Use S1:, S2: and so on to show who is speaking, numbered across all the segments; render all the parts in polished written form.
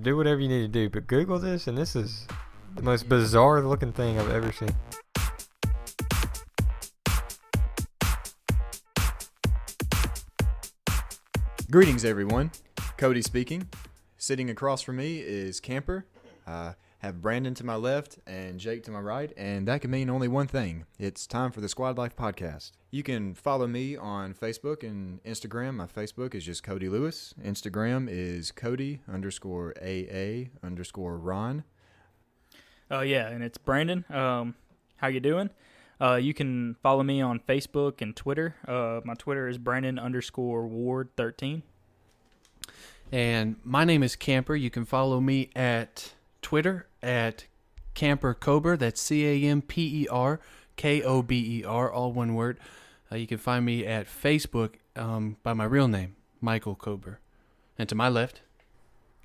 S1: do whatever you need to do, but Google this, and this is the most bizarre looking thing I've ever seen.
S2: Greetings, everyone. Cody speaking. Sitting across from me is Camper. Have Brandon to my left and Jake to my right, and that can mean only one thing. It's time for the Squad Life Podcast. You can follow me on Facebook and Instagram. My Facebook is just Cody Lewis. Instagram is Cody_AA_Ron.
S3: Yeah, and it's Brandon. How you doing? You can follow me on Facebook and Twitter. My Twitter is Brandon_Ward13.
S4: And my name is Camper. You can follow me at Twitter at Camper Kober. That's CAMPER KOBER, all one word. You can find me at Facebook by my real name, Michael Kober. And to my left,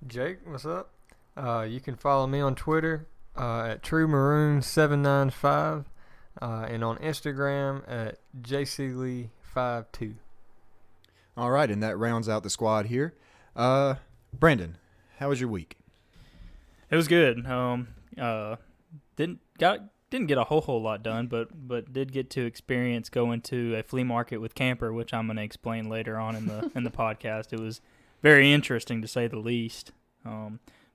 S1: Jake, what's up? You can follow me on Twitter at TrueMaroon795 and on Instagram at JCLee52.
S2: All right, and that rounds out the squad here. Brandon, how was your week?
S3: It was good. Didn't get a whole lot done, but did get to experience going to a flea market with Camper, which I'm going to explain later on in the in the podcast. It was very interesting to say the least.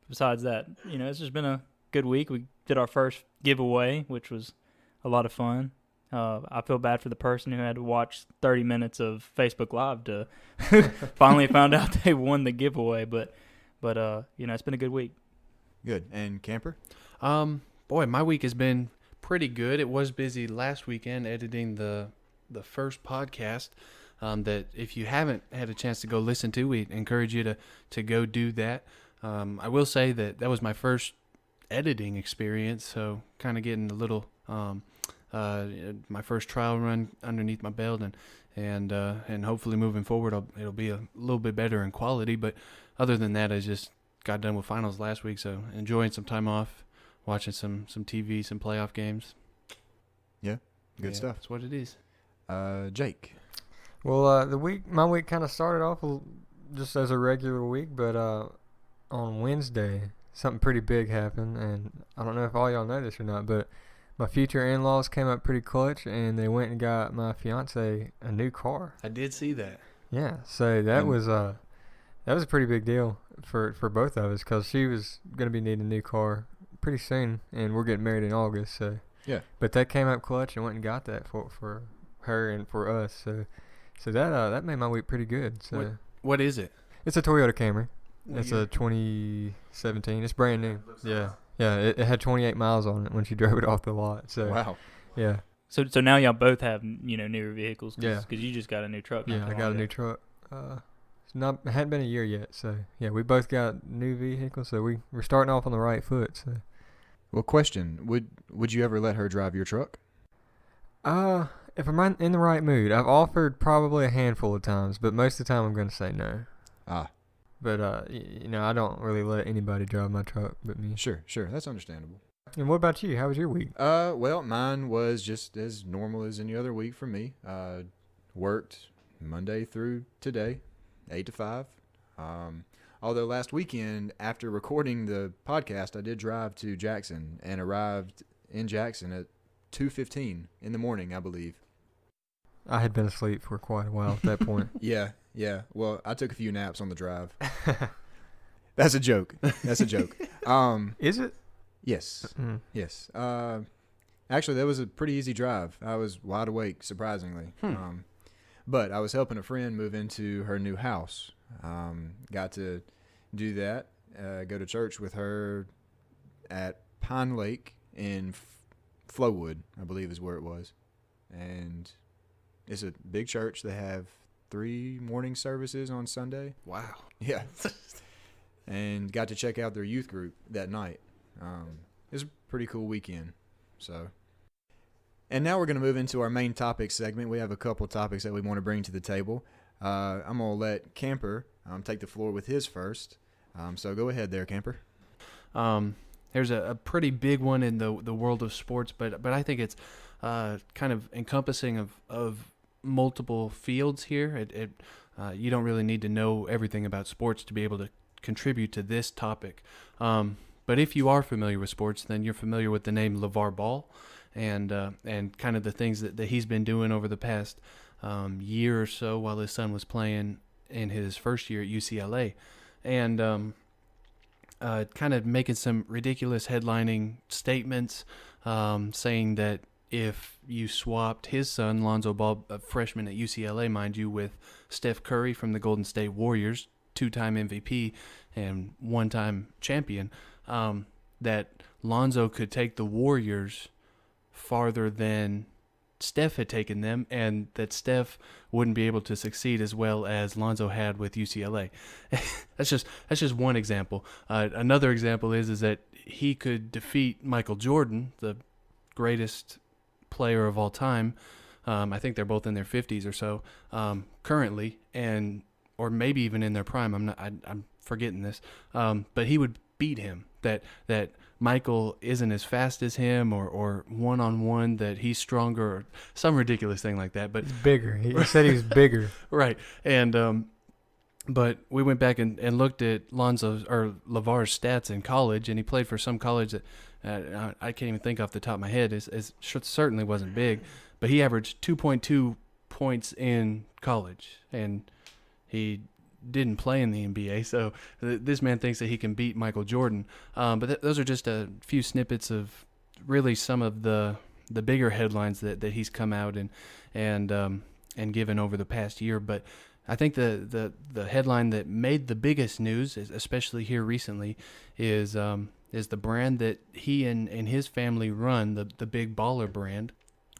S3: Besides that, it's just been a good week. We did our first giveaway, which was a lot of fun. I feel bad for the person who had to watch 30 minutes of Facebook Live to finally found out they won the giveaway. But it's been a good week.
S2: Good. And Camper?
S4: Boy, my week has been pretty good. It was busy last weekend editing the first podcast that if you haven't had a chance to go listen to, we encourage you to go do that. I will say that was my first editing experience, so kind of getting a little my first trial run underneath my belt, and hopefully moving forward it'll be a little bit better in quality. But other than that, I just got done with finals last week, so enjoying some time off, watching some TV, some playoff games.
S2: Yeah, good stuff.
S4: That's what it is.
S2: Jake.
S1: Well, my week kind of started off just as a regular week, but on Wednesday, something pretty big happened, and I don't know if all y'all know this or not, but my future in-laws came up pretty clutch, and they went and got my fiance a new car.
S4: I did see that.
S1: Yeah, so that was a pretty big deal for both of us, because she was going to be needing a new car pretty soon, and we're getting married in August. So
S2: yeah,
S1: but they came up clutch and went and got that for her and for us. So that made my week pretty good. So
S4: what is it?
S1: It's a Toyota Camry. It's a 2017. It's brand new. Yeah. Yeah, it had 28 miles on it when she drove it off the lot. So
S2: wow.
S1: Yeah.
S3: So newer y'all both have newer vehicles.
S1: Yeah.
S3: Because you just got a new truck.
S1: Yeah, I got a new truck. It hadn't been a year yet. So yeah, we both got new vehicles. So we're starting off on the right foot. So.
S2: Well, question: Would you ever let her drive your truck?
S1: If I'm in the right mood, I've offered probably a handful of times, but most of the time I'm going to say no. But I don't really let anybody drive my truck but me.
S2: Sure, that's understandable.
S1: And what about you? How was your week?
S2: Well, mine was just as normal as any other week for me. Worked Monday through today, 8 to 5. Although last weekend, after recording the podcast, I did drive to Jackson and arrived in Jackson at 2:15 in the morning, I believe.
S1: I had been asleep for quite a while at that point.
S2: Yeah. Well, I took a few naps on the drive. That's a joke. Is
S1: it?
S2: Yes.
S1: Mm.
S2: Yes. Actually, that was a pretty easy drive. I was wide awake, surprisingly. But I was helping a friend move into her new house. Got to do that. Go to church with her at Pine Lake in Flowood, I believe is where it was. And it's a big church. They have 3 morning services on Sunday.
S4: Wow.
S2: Yeah. And got to check out their youth group that night. It was a pretty cool weekend. So, and now we're going to move into our main topic segment. We have a couple topics that we want to bring to the table. I'm going to let Camper take the floor with his first. So go ahead there, Camper.
S4: There's a pretty big one in the world of sports, but I think it's kind of encompassing of multiple fields here. You don't really need to know everything about sports to be able to contribute to this topic. But if you are familiar with sports, then you're familiar with the name LaVar Ball and kind of the things that he's been doing over the past year or so while his son was playing in his first year at UCLA. And kind of making some ridiculous headlining statements, saying that if you swapped his son, Lonzo Ball, a freshman at UCLA, mind you, with Steph Curry from the Golden State Warriors, 2-time MVP and 1-time champion, that Lonzo could take the Warriors farther than Steph had taken them, and that Steph wouldn't be able to succeed as well as Lonzo had with UCLA. That's just one example. Another example is that he could defeat Michael Jordan, the greatest player of all time. I think they're both in their 50s or so currently, or maybe even in their prime. I'm forgetting this, but he would beat him. That Michael isn't as fast as him, or one-on-one, that he's stronger, or some ridiculous thing like that. But
S1: he's bigger. He said he was bigger.
S4: Right. And but we went back and looked at LaVar's stats in college, and he played for some college that I can't even think off the top of my head. It certainly wasn't big, but he averaged 2.2 points in college, and he didn't play in the NBA, so this man thinks that he can beat Michael Jordan. But those are just a few snippets of really some of the bigger headlines that he's come out and given over the past year. But I think the headline that made the biggest news, especially here recently, is the brand that he and his family run, the Big Baller brand,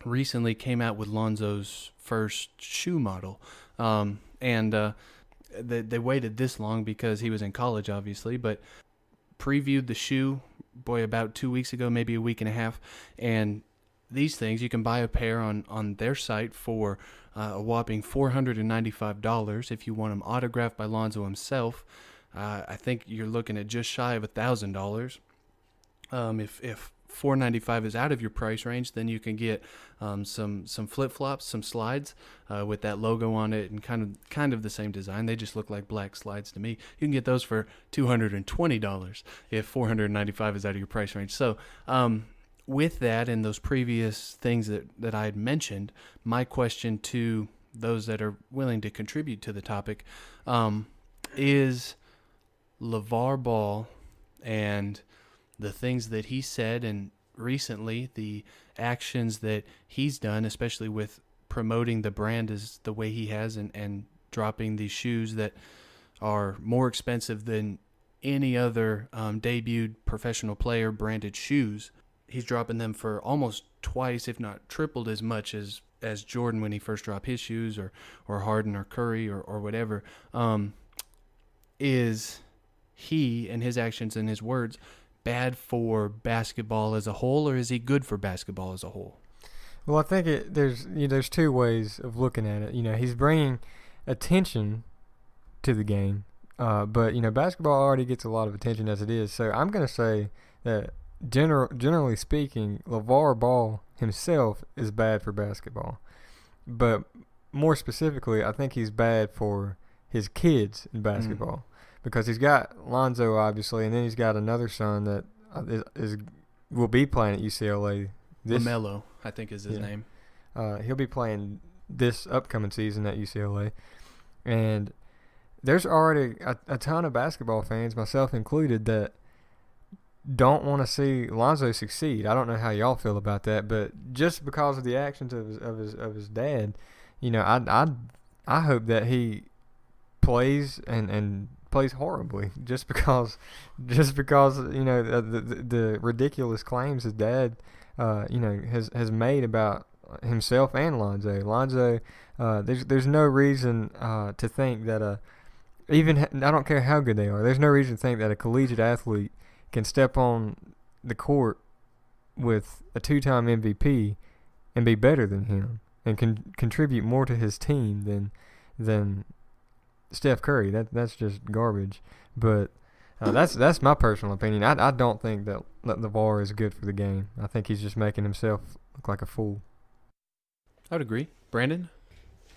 S4: recently came out with Lonzo's first shoe model, and they waited this long because he was in college, obviously, but previewed the shoe, about 2 weeks ago, maybe a week and a half. And these things, you can buy a pair on their site for a whopping $495 if you want them autographed by Lonzo himself. I think you're looking at just shy of $1,000. If $495 is out of your price range, then you can get some flip-flops, some slides with that logo on it, and kind of the same design. They just look like black slides to me. You can get those for $220 if $495 is out of your price range. So with that and those previous things that I had mentioned, my question to those that are willing to contribute to the topic is LaVar Ball and the things that he said, and recently the actions that he's done, especially with promoting the brand as the way he has, and dropping these shoes that are more expensive than any other debuted professional player branded shoes. He's dropping them for almost twice, if not tripled as much as Jordan when he first dropped his shoes, or Harden or Curry or whatever. Is he and his actions and his words bad for basketball as a whole, or is he good for basketball as a whole?
S1: Well, I think there's two ways of looking at it. He's bringing attention to the game, but basketball already gets a lot of attention as it is. So I'm going to say that generally speaking, LaVar Ball himself is bad for basketball, but more specifically, I think he's bad for his kids in basketball. Because he's got Lonzo, obviously, and then he's got another son that will be playing at UCLA.
S4: LaMelo, I think is his name.
S1: He'll be playing this upcoming season at UCLA. And there's already a ton of basketball fans, myself included, that don't want to see Lonzo succeed. I don't know how y'all feel about that, but just because of the actions of his dad, I hope that he plays and plays horribly just because the ridiculous claims his dad has made about himself and Lonzo. There's no reason to think that I don't care how good they are. There's no reason to think that a collegiate athlete can step on the court with a 2-time MVP and be better than him and can contribute more to his team than Steph Curry. That's just garbage. But that's my personal opinion. I don't think that LaVar is good for the game. I think he's just making himself look like a fool.
S4: I would agree. Brandon?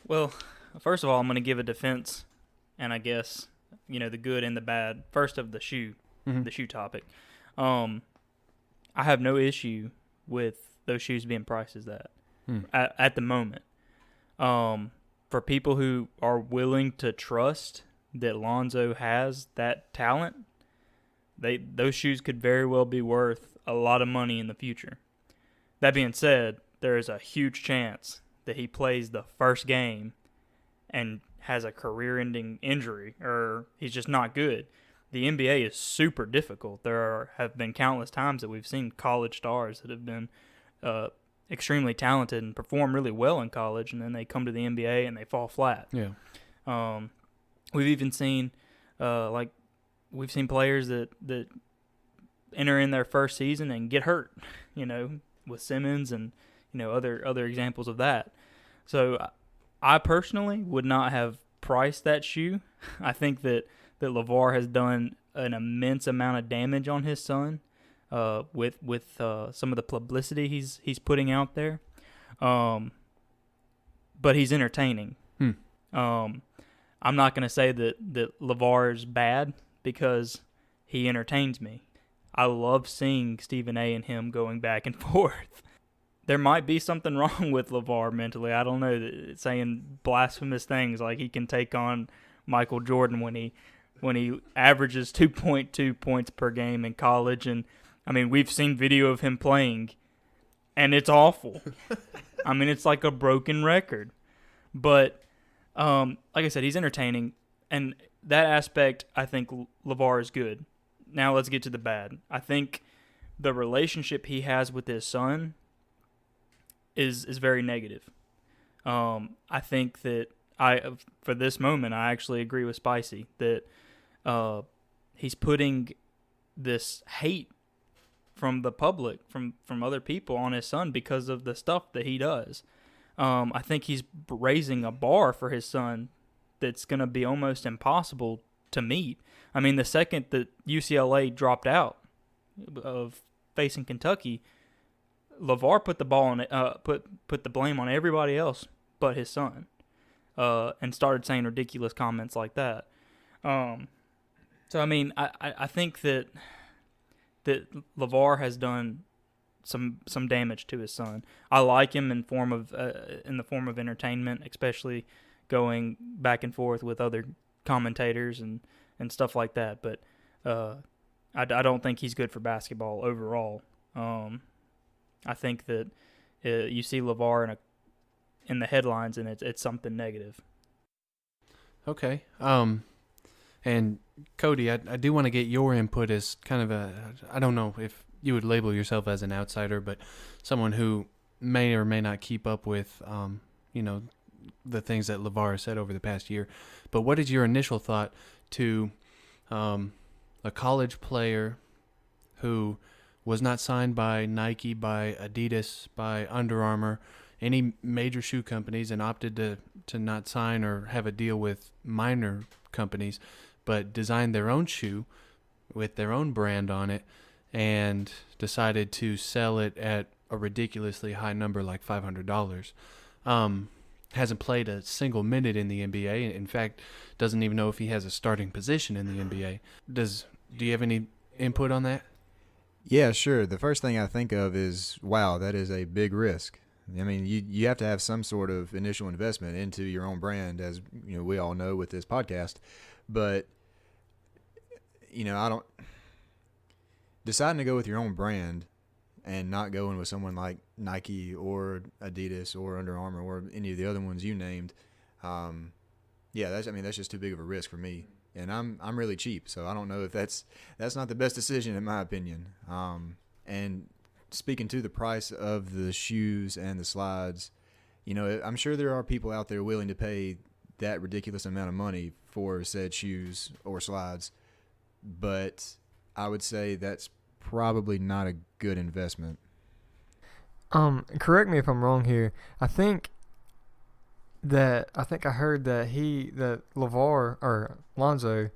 S3: Well, first of all, I'm going to give a defense and I guess the good and the bad. First of the shoe topic. I have no issue with those shoes being priced as that at the moment. For people who are willing to trust that Lonzo has that talent, those shoes could very well be worth a lot of money in the future. That being said, there is a huge chance that he plays the first game and has a career-ending injury, or he's just not good. The NBA is super difficult. Have been countless times that we've seen college stars that have been extremely talented and perform really well in college, and then they come to the NBA and they fall flat.
S4: Yeah.
S3: We've even seen we've seen players that enter in their first season and get hurt, with Simmons and other examples of that. So I personally would not have priced that shoe. I think that LaVar has done an immense amount of damage on his son with some of the publicity he's putting out there. But he's entertaining. I'm not going to say that LaVar is bad because he entertains me. I love seeing Stephen A. and him going back and forth. There might be something wrong with LaVar mentally. I don't know, saying blasphemous things like he can take on Michael Jordan when he averages 2.2 points per game in college. And, I mean, we've seen video of him playing, and it's awful. I mean, it's like a broken record. But, like I said, he's entertaining. And that aspect, I think LaVar is good. Now let's get to the bad. I think the relationship he has with his son is very negative. I think that for this moment, I actually agree with Spicy that he's putting this hate from the public, from other people on his son because of the stuff that he does. I think he's raising a bar for his son that's going to be almost impossible to meet. I mean, the second that UCLA dropped out of facing Kentucky, LaVar put the ball on put the blame on everybody else but his son, and started saying ridiculous comments like that. So I mean, I think that LaVar has done some damage to his son. I like him in the form of entertainment, especially going back and forth with other commentators and stuff like that. But I don't think he's good for basketball overall. I think that you see LaVar in the headlines, and it's something negative.
S4: Okay. And Cody, I do want to get your input as kind of I don't know if you would label yourself as an outsider, but someone who may or may not keep up with, the things that LaVar has said over the past year. But what is your initial thought to a college player who was not signed by Nike, by Adidas, by Under Armour, any major shoe companies, and opted to not sign or have a deal with minor companies, but designed their own shoe with their own brand on it and decided to sell it at a ridiculously high number like $500. Hasn't played a single minute in the NBA. In fact, doesn't even know if he has a starting position in the NBA. Do you have any input on that?
S2: Yeah, sure. The first thing I think of is, wow, that is a big risk. I mean, you have to have some sort of initial investment into your own brand, as we all know with this podcast. But I don't deciding to go with your own brand and not going with someone like Nike or Adidas or Under Armour or any of the other ones you named. That's just too big of a risk for me. And I'm really cheap, so I don't know if that's not the best decision in my opinion. And speaking to the price of the shoes and the slides, I'm sure there are people out there willing to pay that ridiculous amount of money for said shoes or slides, but I would say that's probably not a good investment.
S1: Correct me if I'm wrong here. I think I heard that LaVar or Lonzo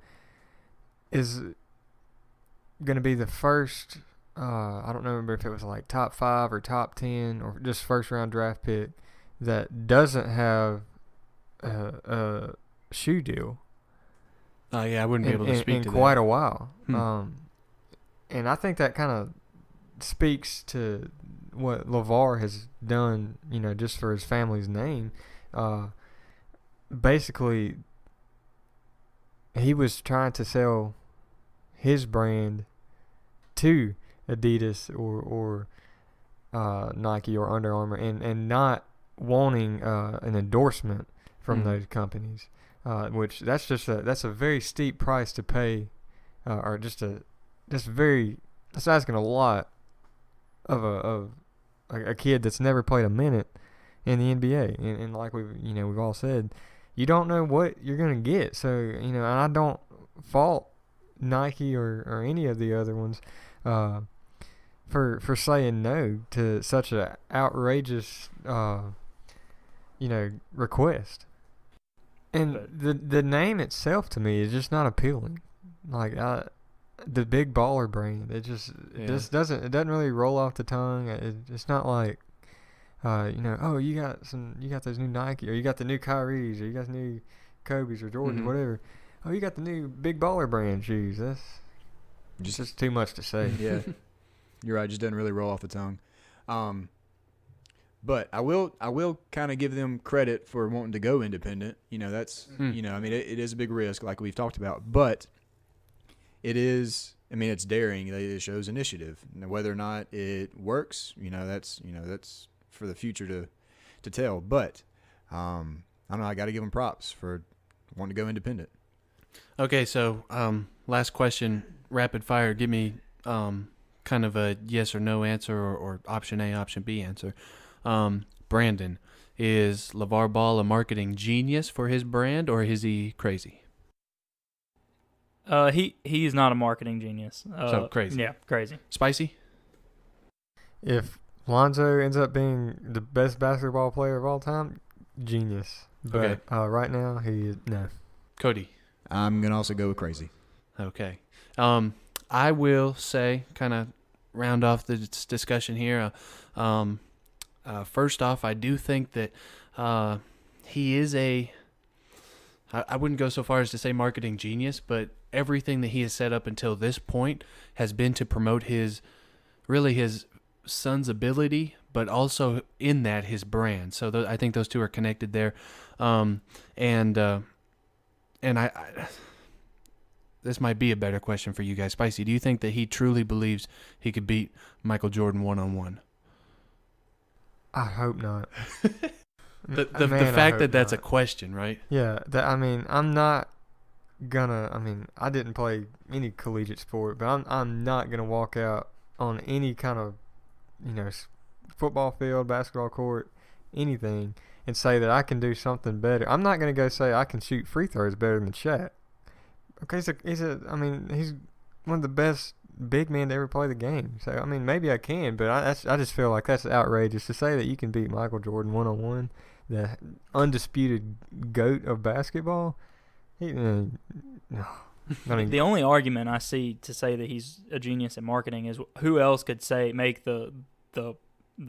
S1: is going to be the first. I don't remember if it was like top 5 or top 10 or just first round draft pick that doesn't have a shoe deal.
S4: Yeah, I wouldn't be able to speak
S1: in
S4: to
S1: quite
S4: that.
S1: a while.
S4: Hmm.
S1: And I think that kind of speaks to what LaVar has done, just for his family's name. Basically, he was trying to sell his brand to Adidas or Nike or Under Armour, and not wanting an endorsement from those companies, which that's a very steep price to pay, or that's asking a lot of a kid that's never played a minute in the NBA, and like we've all said, you don't know what you're gonna get. So and I don't fault Nike or any of the other ones for saying no to such an outrageous request. And the name itself to me is just not appealing. Like the big baller brand, it just doesn't really roll off the tongue. It's not like oh, you got those new Nike, or you got the new Kyries, or you got the new Kobe's or Jordans, whatever. Oh, you got the new big baller brand shoes. That's just too much to say.
S2: Yeah, you're right. It just doesn't really roll off the tongue. But I will kind of give them credit for wanting to go independent. That's I mean, it is a big risk, like we've talked about, but it is. I mean, it's daring. It shows initiative. Now, whether or not it works, that's for the future to tell. But I don't know. I got to give them props for wanting to go independent.
S4: Okay, so last question, rapid fire. Give me kind of a yes or no answer, or option A, option B answer. Brandon, is LaVar Ball a marketing genius for his brand, or is he crazy?
S3: He's not a marketing genius.
S4: So crazy.
S3: Yeah, crazy.
S4: Spicy?
S1: If Lonzo ends up being the best basketball player of all time, genius. But right now, he is no.
S4: Cody?
S2: I'm going to also go with crazy.
S4: Okay. I will say, kind of round off the discussion here, first off, I do think that he is I wouldn't go so far as to say marketing genius, but everything that he has set up until this point has been to promote his son's ability, but also in that his brand. So I think those two are connected there. And I this might be a better question for you guys. Spicy, do you think that he truly believes he could beat Michael Jordan one-on-one?
S1: I hope not.
S4: The
S1: Man,
S4: fact that that's
S1: not.
S4: a question, right?
S1: Yeah, I'm not gonna. I didn't play any collegiate sport, but I'm not gonna walk out on any kind of football field, basketball court, anything, and say that I can do something better. I'm not gonna go say I can shoot free throws better than Shaq. Okay, he's one of the best big men to ever play the game. So maybe I can, but I just feel like that's outrageous to say that you can beat Michael Jordan one-on-one, the undisputed GOAT of basketball. No.
S3: The only argument I see to say that he's a genius at marketing is who else could make the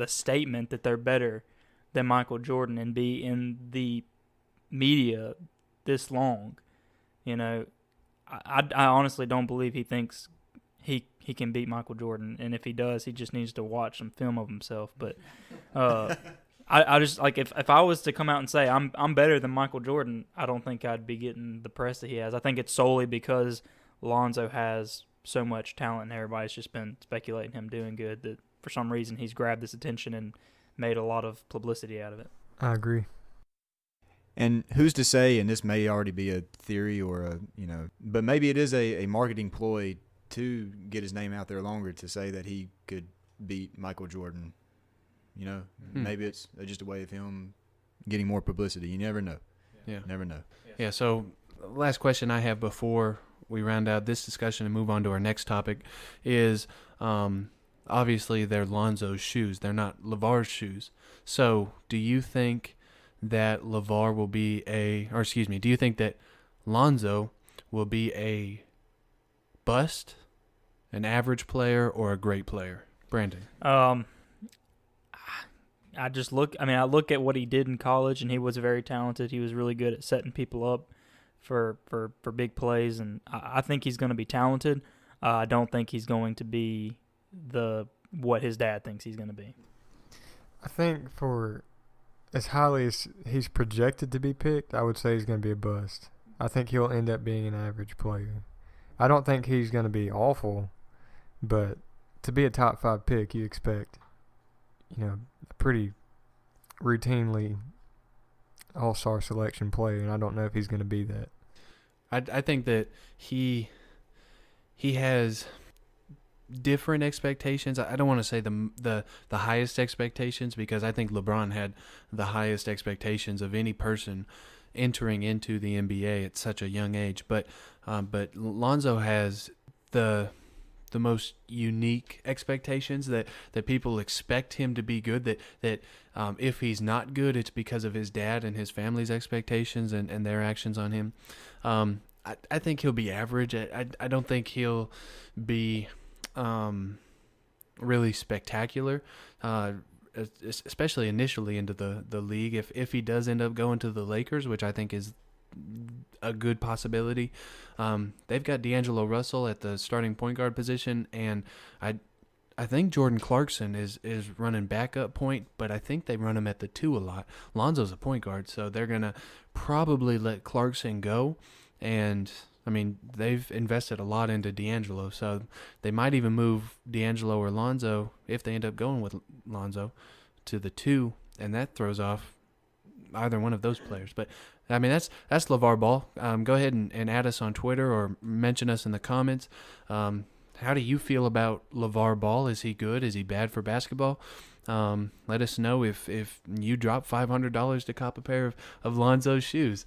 S3: statement that they're better than Michael Jordan and be in the media this long. I honestly don't believe he thinks he can beat Michael Jordan, and if he does, he just needs to watch some film of himself. But I just like if I was to come out and say I'm better than Michael Jordan, I don't think I'd be getting the press that he has. I think it's solely because Lonzo has so much talent, and everybody's just been speculating him doing good, that for some reason he's grabbed this attention and made a lot of publicity out of it.
S1: I agree.
S2: And who's to say, and this may already be a theory or but maybe it is a marketing ploy to get his name out there longer, to say that he could beat Michael Jordan. Maybe it's just a way of him getting more publicity. You never know.
S4: Yeah.
S2: Never know.
S4: Yeah, so last question I have before we round out this discussion and move on to our next topic is obviously they're Lonzo's shoes. They're not LaVar's shoes. So do you think that LaVar will be do you think that Lonzo will be a bust, an average player, or a great player? Brandon.
S3: I look at what he did in college, and he was very talented. He was really good at setting people up for big plays, and I think he's going to be talented. I don't think he's going to be what his dad thinks he's going to be.
S1: I think for as highly as he's projected to be picked, I would say he's going to be a bust. I think he'll end up being an average player. I don't think he's going to be awful, but to be a top 5 pick, you expect, a pretty routinely all-star selection player, and I don't know if he's going to be that.
S4: I think that he has different expectations. I don't want to say the highest expectations, because I think LeBron had the highest expectations of any person entering into the NBA at such a young age. But Lonzo has the most unique expectations that people expect him to be good. That if he's not good, it's because of his dad and his family's expectations and their actions on him. I think he'll be average. I don't think he'll be really spectacular, especially initially into the league. If he does end up going to the Lakers, which I think is a good possibility, they've got D'Angelo Russell at the starting point guard position, and I think Jordan Clarkson is running backup point, but I think they run him at the 2 a lot. Lonzo's a point guard, so they're gonna probably let Clarkson go. And I mean, they've invested a lot into D'Angelo, so they might even move D'Angelo or Lonzo, if they end up going with Lonzo, to the 2, and that throws off either one of those players. But I mean, that's LaVar Ball. Go ahead and add us on Twitter or mention us in the comments. How do you feel about LaVar Ball? Is he good? Is he bad for basketball? Let us know if you drop $500 to cop a pair of Lonzo's shoes.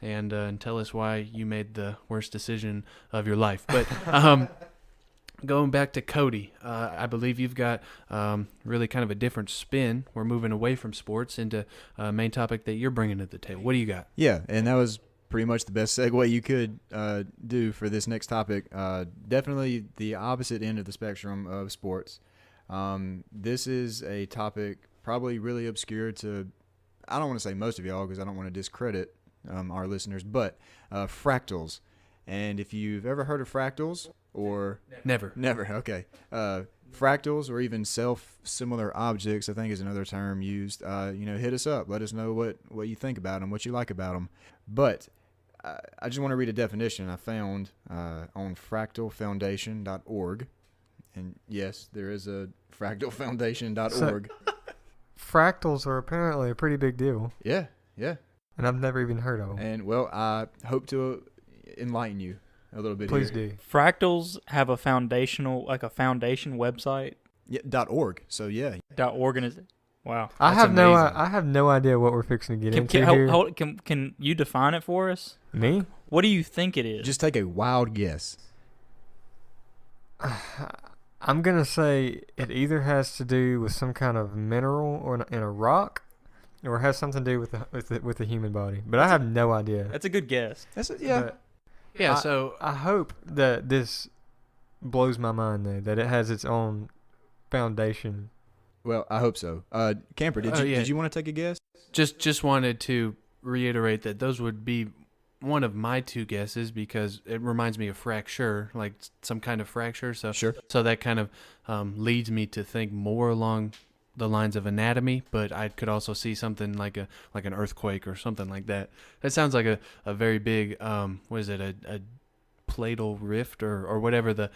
S4: And tell us why you made the worst decision of your life. But going back to Cody, I believe you've got really kind of a different spin. We're moving away from sports into a main topic that you're bringing to the table. What do you got?
S2: Yeah, and that was pretty much the best segue you could do for this next topic. Definitely the opposite end of the spectrum of sports. This is a topic probably really obscure to, I don't want to say most of y'all because I don't want to discredit our listeners, but fractals. And if you've ever heard of fractals or
S4: Never,
S2: okay. Fractals or even self-similar objects, I think is another term used. Hit us up. Let us know what you think about them, what you like about them. But I just want to read a definition I found on fractalfoundation.org. And yes, there is a fractalfoundation.org.
S1: So, fractals are apparently a pretty big deal.
S2: Yeah.
S1: And I've never even heard of them.
S2: And, well, I hope to enlighten you a little bit
S1: Please
S2: here.
S1: do.
S3: Fractals have a foundation website.
S2: Yeah, .org. So, yeah.
S3: .org. Wow.
S1: I
S2: That's
S1: have
S2: amazing.
S1: I have no idea what we're fixing to get into here.
S3: Can you define it for us?
S1: Me?
S3: What do you think it is?
S2: Just take a wild guess.
S1: I'm going to say it either has to do with some kind of mineral or in a rock, or has something to do with the human body. But I have no idea.
S3: That's a good guess.
S2: Yeah.
S4: Yeah,
S1: so I hope that this blows my mind, though, that it has its own foundation.
S2: Well, I hope so. Camper, did you want to take a guess?
S4: just wanted to reiterate that those would be one of my 2 guesses, because it reminds me of fracture, like some kind of fracture. So
S2: Sure.
S4: So that kind of leads me to think more along the lines of anatomy, but I could also see something like an earthquake or something like that. That sounds like a very big what is it, a platal rift or whatever the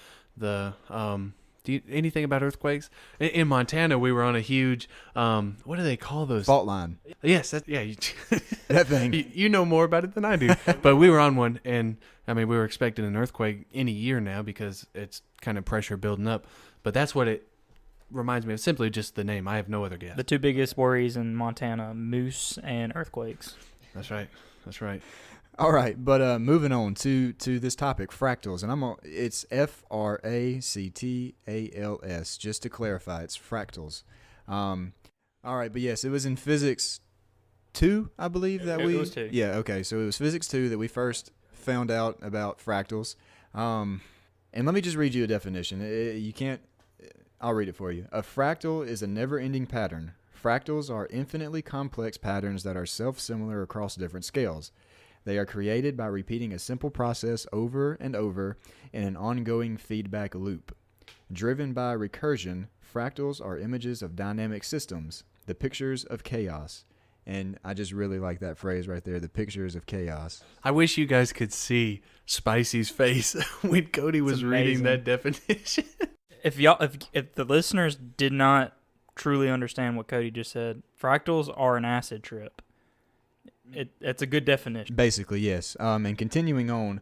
S4: do you, anything about earthquakes? In Montana, we were on a huge what do they call those?
S2: Fault line.
S4: Yes,
S2: That thing.
S4: you know more about it than I do. But we were on one, and I mean, we were expecting an earthquake any year now because it's kind of pressure building up. But that's what it reminds me of, simply just the name. I have no other guess.
S3: The 2 biggest worries in Montana: moose and earthquakes.
S4: That's right.
S2: All right, but moving on to this topic, fractals, and it's Fractals. Just to clarify, it's fractals. All right, but yes, it was in physics 2, I believe that
S3: It
S2: we.
S3: was 2.
S2: Yeah, okay, so it was physics 2 that we first found out about fractals. And let me just read you a definition. You can't. I'll read it for you. A fractal is a never-ending pattern. Fractals are infinitely complex patterns that are self-similar across different scales. They are created by repeating a simple process over and over in an ongoing feedback loop. Driven by recursion, fractals are images of dynamic systems, the pictures of chaos. And I just really like that phrase right there, the pictures of chaos.
S4: I wish you guys could see Spicy's face when Cody was reading that definition.
S3: If the listeners did not truly understand what Cody just said, fractals are an acid trip. It's a good definition.
S2: Basically, yes. And continuing on,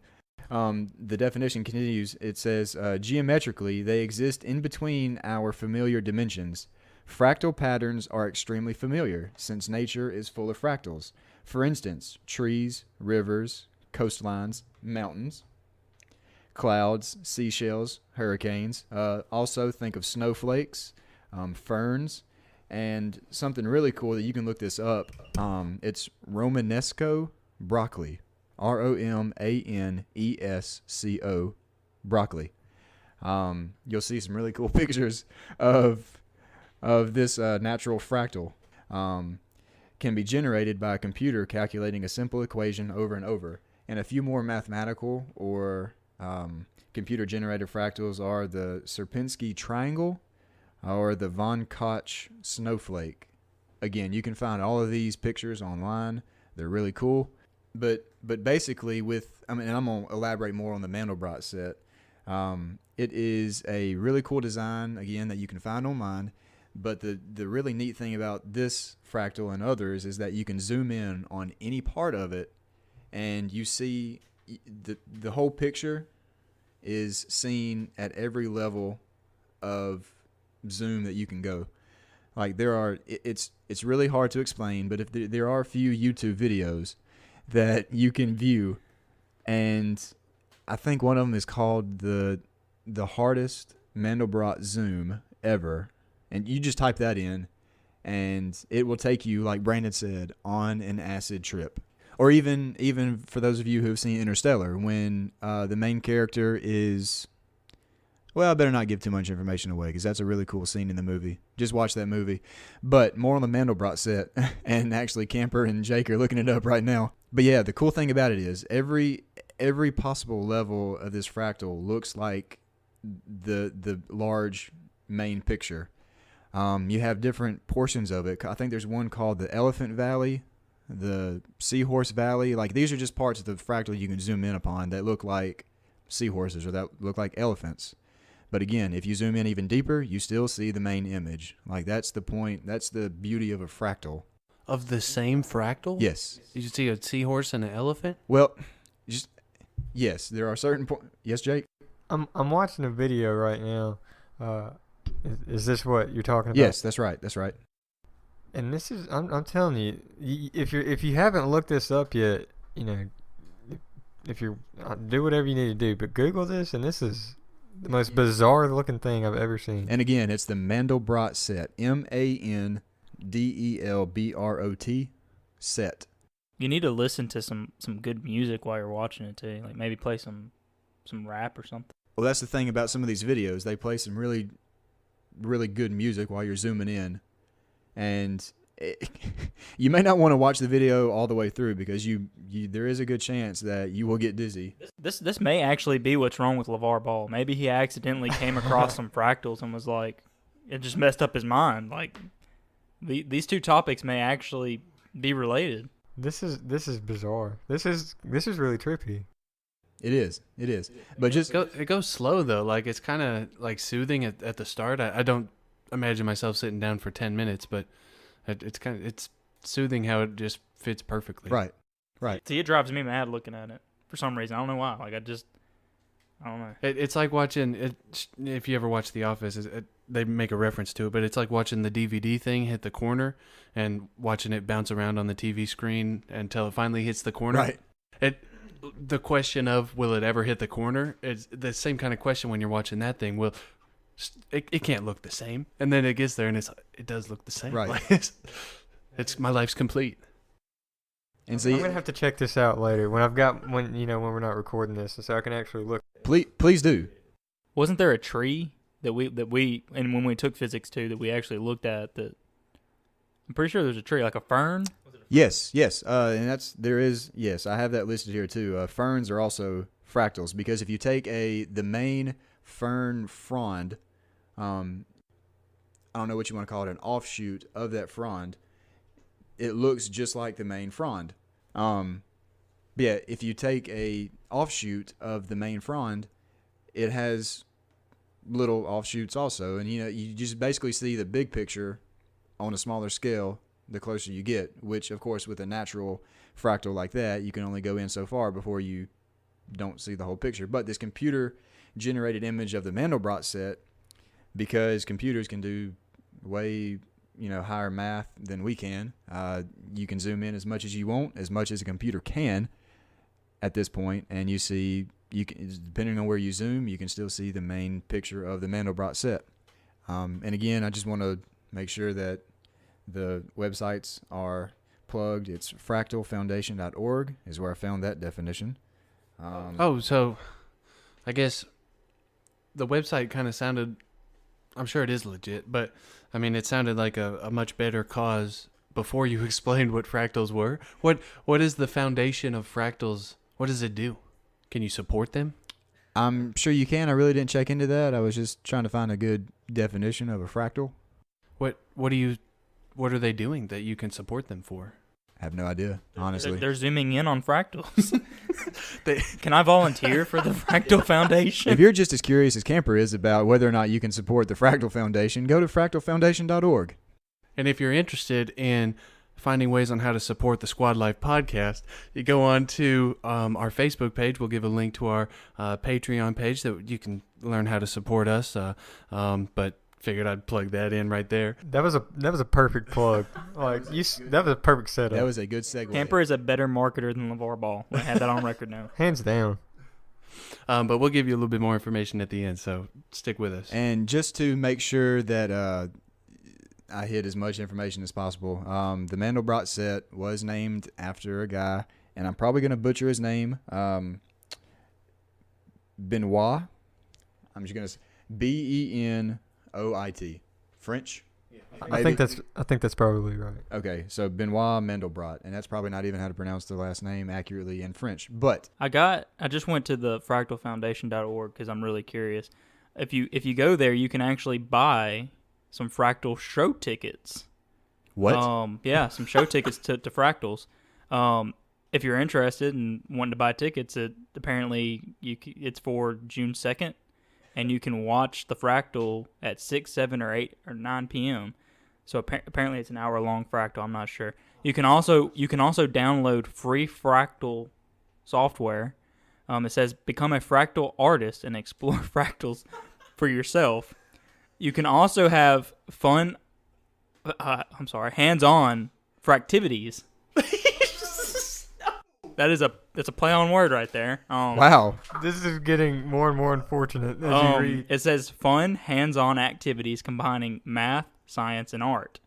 S2: the definition continues. It says, geometrically, they exist in between our familiar dimensions. Fractal patterns are extremely familiar, since nature is full of fractals. For instance, trees, rivers, coastlines, mountains, clouds, seashells, hurricanes. Also think of snowflakes, ferns, and something really cool that you can look this up. It's Romanesco broccoli. Romanesco broccoli. You'll see some really cool pictures of this natural fractal. Can be generated by a computer calculating a simple equation over and over. And a few more mathematical or computer-generated fractals are the Sierpinski triangle or the Von Koch snowflake. Again, you can find all of these pictures online. They're really cool. But basically and I'm going to elaborate more on the Mandelbrot set. It is a really cool design, again, that you can find online. But the really neat thing about this fractal and others is that you can zoom in on any part of it, and you see the whole picture is seen at every level of zoom that you can go. Like it's really hard to explain, but if there are a few YouTube videos that you can view, and I think one of them is called the hardest Mandelbrot zoom ever. And you just type that in, and it will take you, like Brandon said, on an acid trip. Or even for those of you who have seen Interstellar, when the main character is... Well, I better not give too much information away, because that's a really cool scene in the movie. Just watch that movie. But more on the Mandelbrot set, and actually Camper and Jake are looking it up right now. But yeah, the cool thing about it is every possible level of this fractal looks like the large main picture. You have different portions of it. I think there's one called the Elephant Valley, the Seahorse Valley. Like, these are just parts of the fractal you can zoom in upon that look like seahorses or that look like elephants. But again, if you zoom in even deeper, you still see the main image. Like, that's the point. That's the beauty of a fractal.
S4: Of the same fractal?
S2: Yes.
S4: You see a seahorse and an elephant?
S2: Well, yes, there are certain points. Yes, Jake?
S1: I'm watching a video right now. Is this what you're talking about?
S2: Yes, that's right. That's right.
S1: And this is, I'm telling you, if you haven't looked this up yet, if you do whatever you need to do, but Google this, and this is the most bizarre looking thing I've ever seen.
S2: And again, it's the Mandelbrot set. Mandelbrot set.
S3: You need to listen to some good music while you're watching it too. Like maybe play some rap or something.
S2: Well, that's the thing about some of these videos. They play some really, really good music while you're zooming in. And you may not want to watch the video all the way through because there is a good chance that you will get dizzy.
S3: This may actually be what's wrong with LaVar Ball. Maybe he accidentally came across some fractals and was like, it just messed up his mind. Like these two topics may actually be related.
S1: This is bizarre. This is really trippy.
S2: It is. But
S4: it goes slow though. Like it's kind of like soothing at the start. I don't imagine myself sitting down for 10 minutes, but it's soothing how it just fits perfectly.
S2: Right.
S3: See, it drives me mad looking at it for some reason. I don't know why. Like I don't know.
S4: It's like watching it. If you ever watch The Office, they make a reference to it, but it's like watching the DVD thing hit the corner and watching it bounce around on the TV screen until it finally hits the corner.
S2: Right.
S4: The question of will it ever hit the corner is the same kind of question when you're watching that thing. Well, it can't look the same, and then it gets there and it does look the same.
S2: Right.
S4: Like, it's my life's complete.
S2: And see,
S1: I'm gonna have to check this out later when we're not recording this, so I can actually look.
S2: Please do.
S3: Wasn't there a tree that we and when we took physics 2 that we actually looked at? That I'm pretty sure there's a tree, like a fern. Was it a
S2: Yes. And yes, I have that listed here too. Ferns are also fractals because if you take the main fern frond, I don't know what you want to call it, an offshoot of that frond, it looks just like the main frond. But yeah, if you take a offshoot of the main frond, it has little offshoots also, and you just basically see the big picture on a smaller scale the closer you get, which of course with a natural fractal like that, you can only go in so far before you don't see the whole picture. But this computer generated image of the Mandelbrot set, because computers can do way higher math than we can, you can zoom in as much as you want, as much as a computer can at this point, and you can, depending on where you zoom, you can still see the main picture of the Mandelbrot set. And again, I just want to make sure that the websites are plugged. It's fractalfoundation.org is where I found that definition.
S4: So I guess the website kind of sounded, I'm sure it is legit, but I mean, it sounded like a much better cause before you explained what fractals were. What is the foundation of fractals? What does it do? Can you support them?
S2: I'm sure you can. I really didn't check into that. I was just trying to find a good definition of a fractal.
S4: What are they doing that you can support them for?
S2: I have no idea, honestly.
S3: They're zooming in on fractals. Can I volunteer for the Fractal Foundation?
S2: If you're just as curious as Camper is about whether or not you can support the Fractal Foundation, go to fractalfoundation.org.
S4: And if you're interested in finding ways on how to support the Squad Life podcast, you go on to our Facebook page. We'll give a link to our Patreon page that you can learn how to support us. But figured I'd plug that in right there.
S1: That was a perfect plug. That was a perfect setup.
S2: That was a good segue.
S3: Camper is a better marketer than LaVar Ball. I had that on record now.
S1: Hands down.
S4: But we'll give you a little bit more information at the end, so stick with us.
S2: And just to make sure that I hit as much information as possible, the Mandelbrot set was named after a guy, and I'm probably going to butcher his name, Benoit. I'm just going to say Benoit. French?
S1: Yeah. I think that's probably right.
S2: Okay, so Benoit Mandelbrot, and that's probably not even how to pronounce the last name accurately in French. But
S3: I just went to the fractalfoundation.org because I'm really curious. If you go there, you can actually buy some Fractal show tickets.
S2: What?
S3: Yeah, some show tickets to Fractals. If you're interested and wanting to buy tickets, it's for June 2nd. And you can watch the Fractal at 6, 7, or 8, or 9 p.m. So apparently it's an hour-long Fractal. I'm not sure. You can also download free Fractal software. It says, become a Fractal artist and explore Fractals for yourself. You can also have fun, hands-on Fractivities. That's a play on word right there.
S2: Wow.
S1: This is getting more and more unfortunate as you read.
S3: It says fun, hands-on activities combining math, science, and art.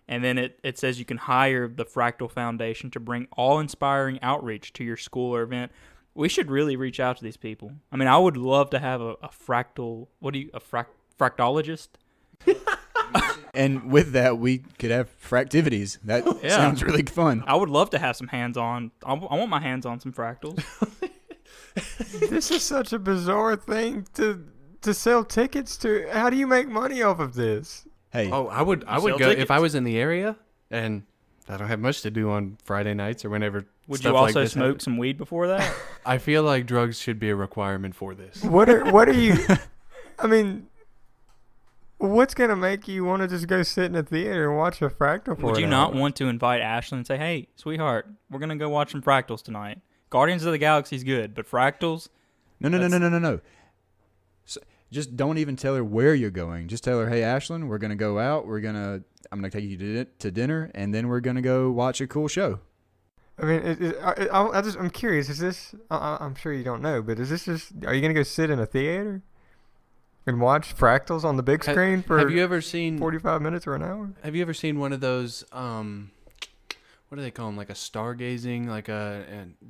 S3: And then it says you can hire the Fractal Foundation to bring awe-inspiring outreach to your school or event. We should really reach out to these people. I mean, I would love to have a fractal, fractologist?
S2: And with that, we could have fractivities. That sounds really fun.
S3: I would love to have some hands-on. I want my hands on some fractals.
S1: This is such a bizarre thing to sell tickets to. How do you make money off of this?
S2: Hey.
S4: Oh, I would go
S3: tickets.
S4: if I was in the area and I don't have much to do on Friday nights or whenever.
S3: Would you also smoke some weed before that?
S4: I feel like drugs should be a requirement for this.
S1: What are you? I mean, what's gonna make you want to just go sit in a theater and watch a Fractal for
S3: Would you
S1: an
S3: not
S1: hour?
S3: want to invite Ashlyn and say, "Hey, sweetheart, we're gonna go watch some Fractals tonight. Guardians of the Galaxy's good, but Fractals."
S2: No. So, just don't even tell her where you're going. Just tell her, "Hey, Ashlyn, we're gonna go out. I'm gonna take you to dinner, and then we're gonna go watch a cool show."
S1: I mean, I'm curious. Is this? I'm sure you don't know, but is this just? Are you gonna go sit in a theater and watch Fractals on the big screen for?
S4: Have you ever seen
S1: 45 minutes or an hour?
S4: Have you ever seen one of those? What do they call them? Like a stargazing,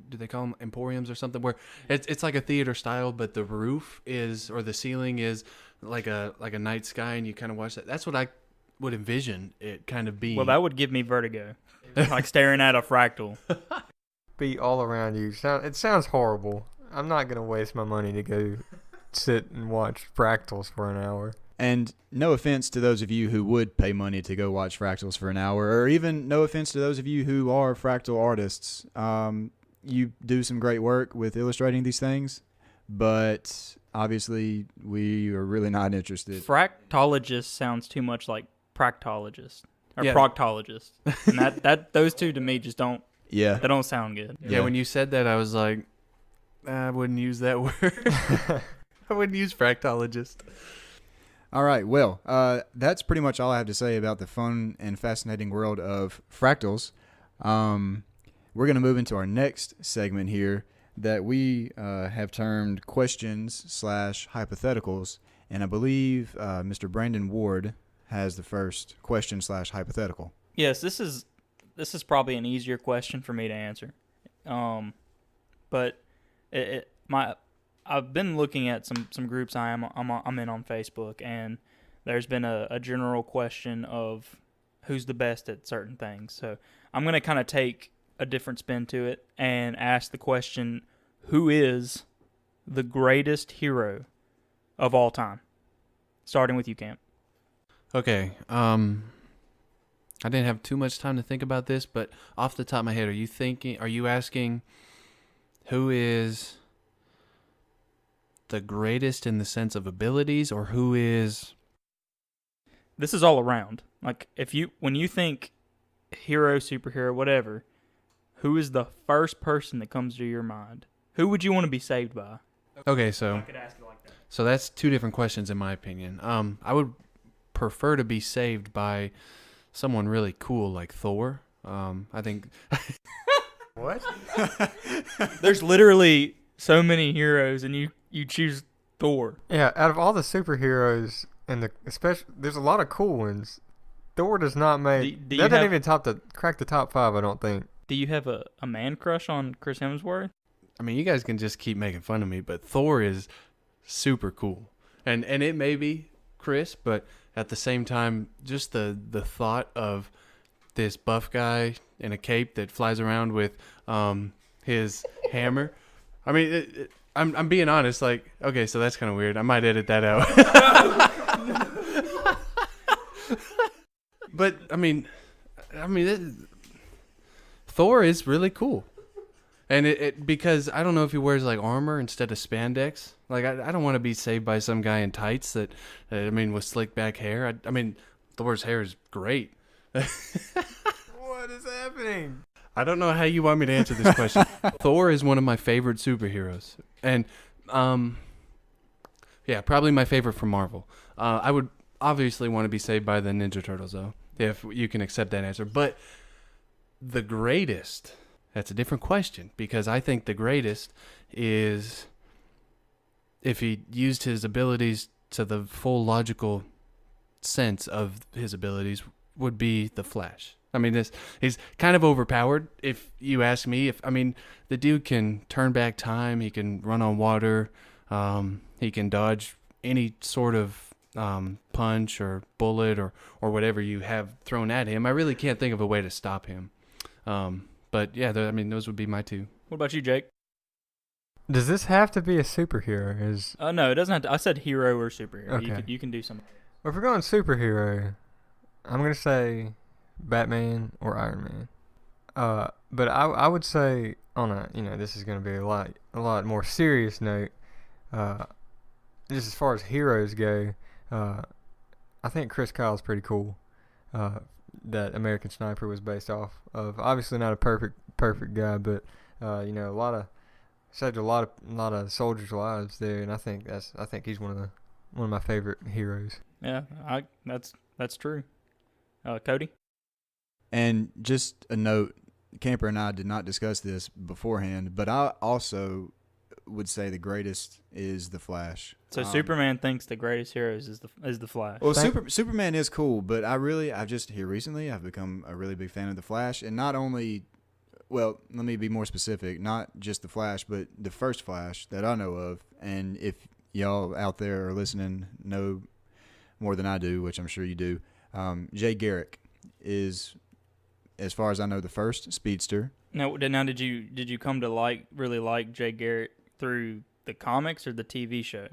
S4: do they call them emporiums or something? Where it's like a theater style, but the roof is or the ceiling is like a night sky, and you kind of watch that. That's what would envision it kind of being.
S3: Well, that would give me vertigo, like staring at a fractal.
S1: Be all around you. It sounds horrible. I'm not gonna waste my money to go sit and watch Fractals for an hour.
S2: And no offense to those of you who would pay money to go watch Fractals for an hour, or even no offense to those of you who are fractal artists. You do some great work with illustrating these things, but obviously we are really not interested.
S3: Fractologist sounds too much like proctologist or
S4: Yeah.
S3: proctologist, and that those two to me just don't.
S2: Yeah.
S3: They don't sound good.
S4: Yeah, when you said that, I was like, I wouldn't use that word. I wouldn't use fractologist.
S2: All right. Well, that's pretty much all I have to say about the fun and fascinating world of fractals. We're going to move into our next segment here that we have termed questions/hypotheticals. And I believe Mr. Brandon Ward has the first question/hypothetical.
S3: Yes, this is probably an easier question for me to answer, but I've been looking at some groups I'm in on Facebook, and there's been a general question of who's the best at certain things. So I'm gonna kind of take a different spin to it and ask the question: who is the greatest hero of all time? Starting with you, Camp.
S4: Okay. I didn't have too much time to think about this, but off the top of my head, are you asking who is the greatest in the sense of abilities, or who is...
S3: This is all around. Like, when you think hero, superhero, whatever, who is the first person that comes to your mind? Who would you want to be saved by?
S4: Okay,
S3: I
S4: so
S3: could ask it like that.
S4: so that's two different questions in my opinion. I would prefer to be saved by someone really cool like Thor. I think...
S1: What?
S3: There's literally so many heroes, and you choose Thor.
S1: Yeah, out of all the superheroes, and especially there's a lot of cool ones. Thor does not make.
S3: Do
S1: That
S3: you
S1: doesn't
S3: have-
S1: even crack the top 5. I don't think.
S3: Do you have a man crush on Chris Hemsworth?
S4: I mean, you guys can just keep making fun of me, but Thor is super cool. And it may be Chris, but at the same time, just the thought of this buff guy in a cape that flies around with his hammer. I mean, I'm being honest. Like, okay, so that's kind of weird. I might edit that out. But I mean, Thor is really cool, and it because I don't know if he wears like armor instead of spandex. Like, I don't want to be saved by some guy in tights that with slick back hair. I mean, Thor's hair is great.
S1: What is happening?
S4: I don't know how you want me to answer this question. Thor is one of my favorite superheroes, and yeah, probably my favorite from Marvel. I would obviously want to be saved by the Ninja Turtles, though, if you can accept that answer. But the greatest, that's a different question, because I think the greatest is if he used his abilities to the full logical sense of his abilities, would be the Flash. I mean, he's kind of overpowered, if you ask me. The dude can turn back time. He can run on water. He can dodge any sort of punch or bullet or whatever you have thrown at him. I really can't think of a way to stop him. But yeah, those would be my two.
S3: What about you, Jake?
S1: Does this have to be a superhero?
S3: No, it doesn't have to. I said hero or superhero.
S1: Okay.
S3: You can do something.
S1: Well, if we're going superhero, I'm gonna say Batman or Iron Man. But I would say on this is gonna be a lot more serious note. Just as far as heroes go, I think Chris Kyle's pretty cool. That American Sniper was based off of. Obviously not a perfect guy, but saved a lot of soldiers' lives there, and I think he's one of my favorite heroes.
S3: Yeah, that's true. Cody?
S2: And just a note, Camper and I did not discuss this beforehand, but I also would say the greatest is the Flash.
S3: So Superman thinks the greatest hero is the Flash.
S2: Well, Superman is cool, but I've just here recently I've become a really big fan of the Flash, and not only, well, let me be more specific, not just the Flash, but the first Flash that I know of. And if y'all out there are listening know more than I do, which I'm sure you do, Jay Garrick is, as far as I know, the first speedster.
S3: Now, did you come to really like Jay Garrett through the comics or the TV show?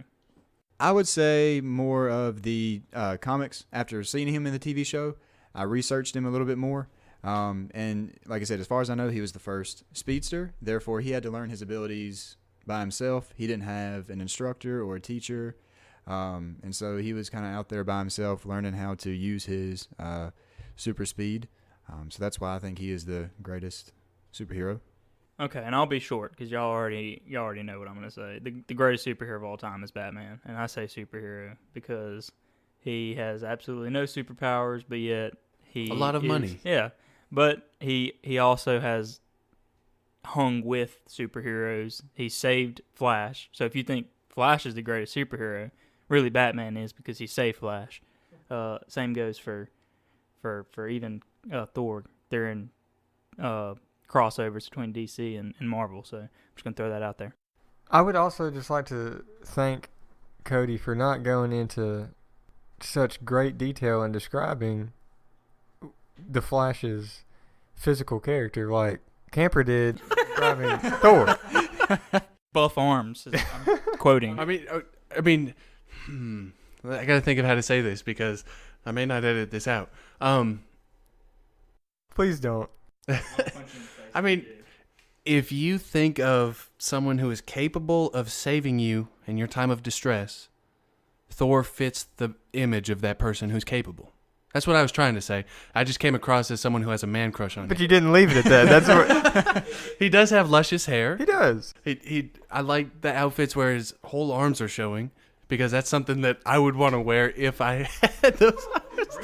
S2: I would say more of the comics. After seeing him in the TV show, I researched him a little bit more. And like I said, as far as I know, he was the first speedster. Therefore, he had to learn his abilities by himself. He didn't have an instructor or a teacher. And so he was kind of out there by himself learning how to use his super speed. So that's why I think he is the greatest superhero.
S3: Okay, and I'll be short because y'all already know what I'm going to say. The greatest superhero of all time is Batman, and I say superhero because he has absolutely no superpowers, but yet
S4: a lot of money.
S3: Yeah, but he also has hung with superheroes. He saved Flash. So if you think Flash is the greatest superhero, really Batman is because he saved Flash. Same goes for even Thor. They're in crossovers between DC and Marvel, so I'm just going to throw that out there.
S1: I would also just like to thank Cody for not going into such great detail in describing the Flash's physical character like Camper did describing Thor.
S3: Buff arms, I'm quoting.
S4: I mean, I got to think of how to say this because I may not edit this out.
S1: Please don't.
S4: I mean, if you think of someone who is capable of saving you in your time of distress, Thor fits the image of that person who's capable. That's what I was trying to say. I just came across as someone who has a man crush on him.
S1: But you didn't leave it at that. That's what
S4: He does have luscious hair.
S1: he does.
S4: I like the outfits where his whole arms are showing because that's something that I would want to wear if I had those arms.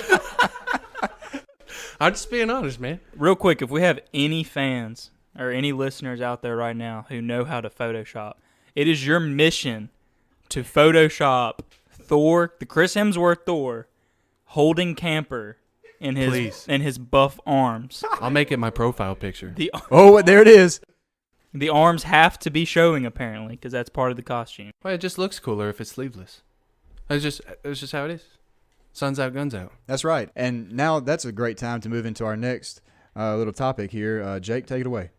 S4: I'm just being honest, man.
S3: Real quick, if we have any fans or any listeners out there right now who know how to Photoshop, it is your mission to Photoshop Thor, the Chris Hemsworth Thor, holding Camper in his buff arms.
S4: I'll make it my profile picture.
S2: Oh, there it is.
S3: The arms have to be showing apparently because that's part of the costume.
S4: Well, it just looks cooler if it's sleeveless. It's just how it is. Sun's out, guns out.
S2: That's right. And now that's a great time to move into our next little topic here. Jake, take it away.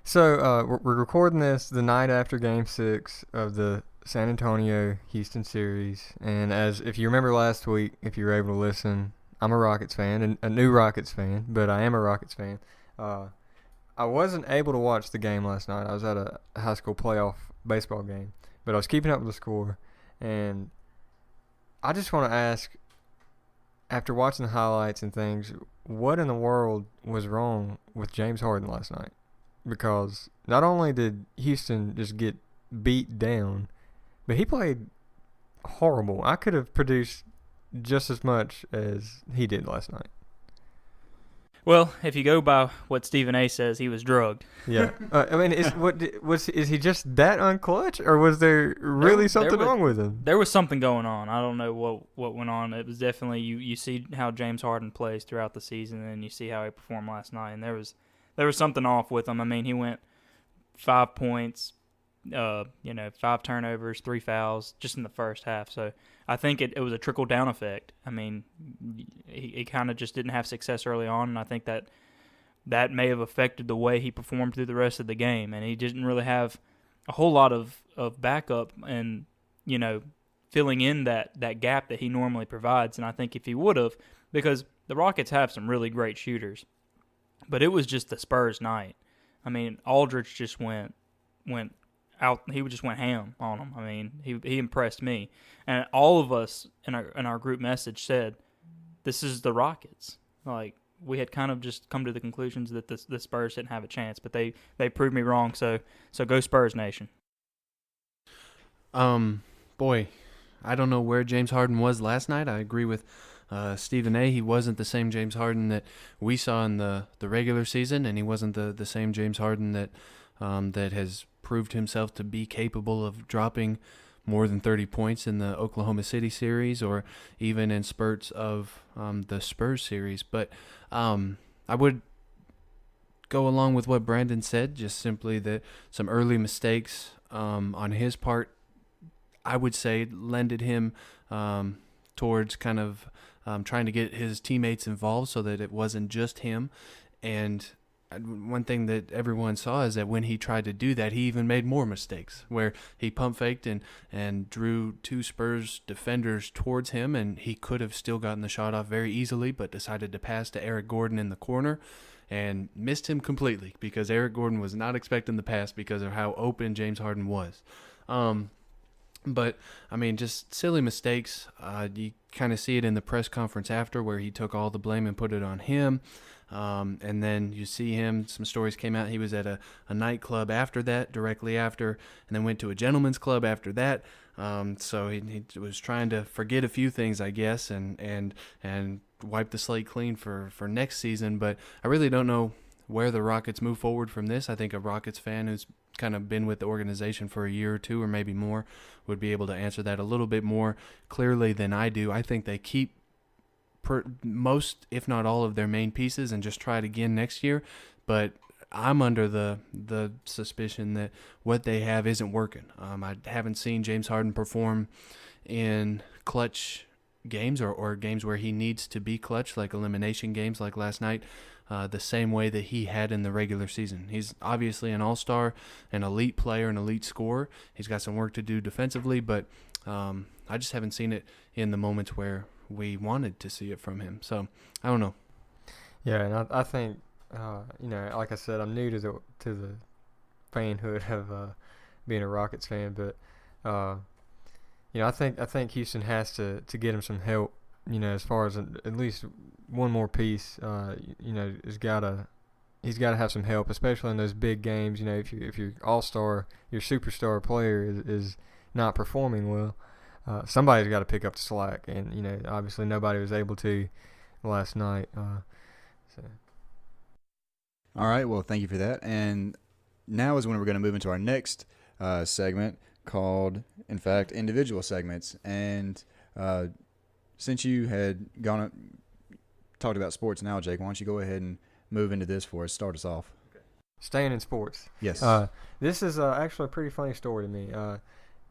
S1: So we're recording this the night after Game 6 of the San Antonio-Houston series. And if you remember last week, if you were able to listen, I'm a Rockets fan, and a new Rockets fan, but I am a Rockets fan. I wasn't able to watch the game last night. I was at a high school playoff baseball game, but I was keeping up with the score. And I just want to ask, after watching the highlights and things, what in the world was wrong with James Harden last night? Because not only did Houston just get beat down, but he played horrible. I could have produced just as much as he did last night.
S3: Well, if you go by what Stephen A. says, he was drugged.
S1: Yeah. I mean, is he just that unclutch, or was there really something wrong with him?
S3: There was something going on. I don't know what went on. It was definitely you see how James Harden plays throughout the season, and you see how he performed last night, and there was something off with him. I mean, he went 5 points, 5 turnovers, 3 fouls just in the first half. So I think it was a trickle-down effect. I mean, he kind of just didn't have success early on, and I think that may have affected the way he performed through the rest of the game. And he didn't really have a whole lot of backup and, filling in that gap that he normally provides. And I think if he would have, because the Rockets have some really great shooters, but it was just the Spurs night. I mean, Aldridge just went out. He just went ham on him. I mean, he impressed me, and all of us in our group message said, "This is the Rockets." Like, we had kind of just come to the conclusions that the Spurs didn't have a chance, but they proved me wrong. So go Spurs Nation.
S4: Boy, I don't know where James Harden was last night. I agree with Stephen A. He wasn't the same James Harden that we saw in the regular season, and he wasn't the same James Harden that has proved himself to be capable of dropping more than 30 points in the Oklahoma City series or even in spurts of the Spurs series. But I would go along with what Brandon said, just simply that some early mistakes on his part, I would say, lended him towards kind of trying to get his teammates involved so that it wasn't just him. And one thing that everyone saw is that when he tried to do that, he even made more mistakes, where he pump faked and drew 2 Spurs defenders towards him, and he could have still gotten the shot off very easily, but decided to pass to Eric Gordon in the corner and missed him completely because Eric Gordon was not expecting the pass because of how open James Harden was. But, I mean, just silly mistakes. You kind of see it in the press conference after where he took all the blame and put it on him. And then you see him, some stories came out, he was at a nightclub after that, directly after, and then went to a gentleman's club after that. So he was trying to forget a few things, I guess, and wipe the slate clean for next season. But I really don't know where the Rockets move forward from this. I think a Rockets fan who's kind of been with the organization for a year or two or maybe more would be able to answer that a little bit more clearly than I do. I think they keep most, if not all, of their main pieces and just try it again next year. But I'm under the suspicion that what they have isn't working. I haven't seen James Harden perform in clutch games or games where he needs to be clutch, like elimination games like last night, the same way that he had in the regular season. He's obviously an all-star, an elite player, an elite scorer. He's got some work to do defensively, but I just haven't seen it in the moments where we wanted to see it from him. So I don't know.
S1: Yeah, and I think like I said, I'm new to the fanhood of being a Rockets fan, but I think Houston has to get him some help. As far as at least one more piece, he's got to have some help, especially in those big games. If your all-star, your superstar player is not performing well, somebody's got to pick up the slack, and obviously nobody was able to last night. So.
S2: All right, well, thank you for that. And now is when we're going to move into our next segment called, in fact, individual segments. And since you had talked about sports now, Jake, why don't you go ahead and move into this for us? Start us off.
S1: Okay. Staying in sports.
S2: Yes.
S1: This is actually a pretty funny story to me.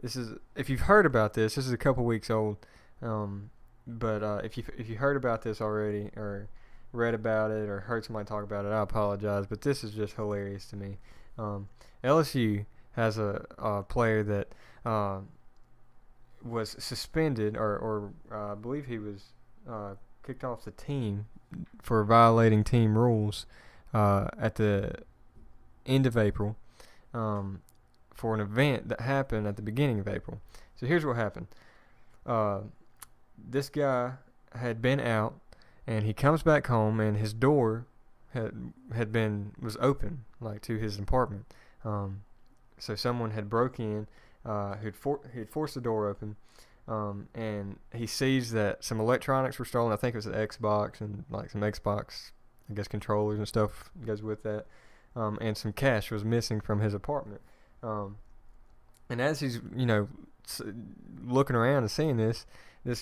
S1: This is, if you've heard about this is a couple weeks old. But if you heard about this already or read about it or heard somebody talk about it, I apologize. But this is just hilarious to me. LSU has a player that was suspended or I believe he was kicked off the team for violating team rules at the end of April for an event that happened at the beginning of April. So here's what happened. This guy had been out, and he comes back home, and his door was open, like, to his apartment. So someone had broke in, who'd forced the door open, and he sees that some electronics were stolen. I think it was an Xbox and like some Xbox, I guess, controllers and stuff goes with that, and some cash was missing from his apartment. And as he's looking around and seeing this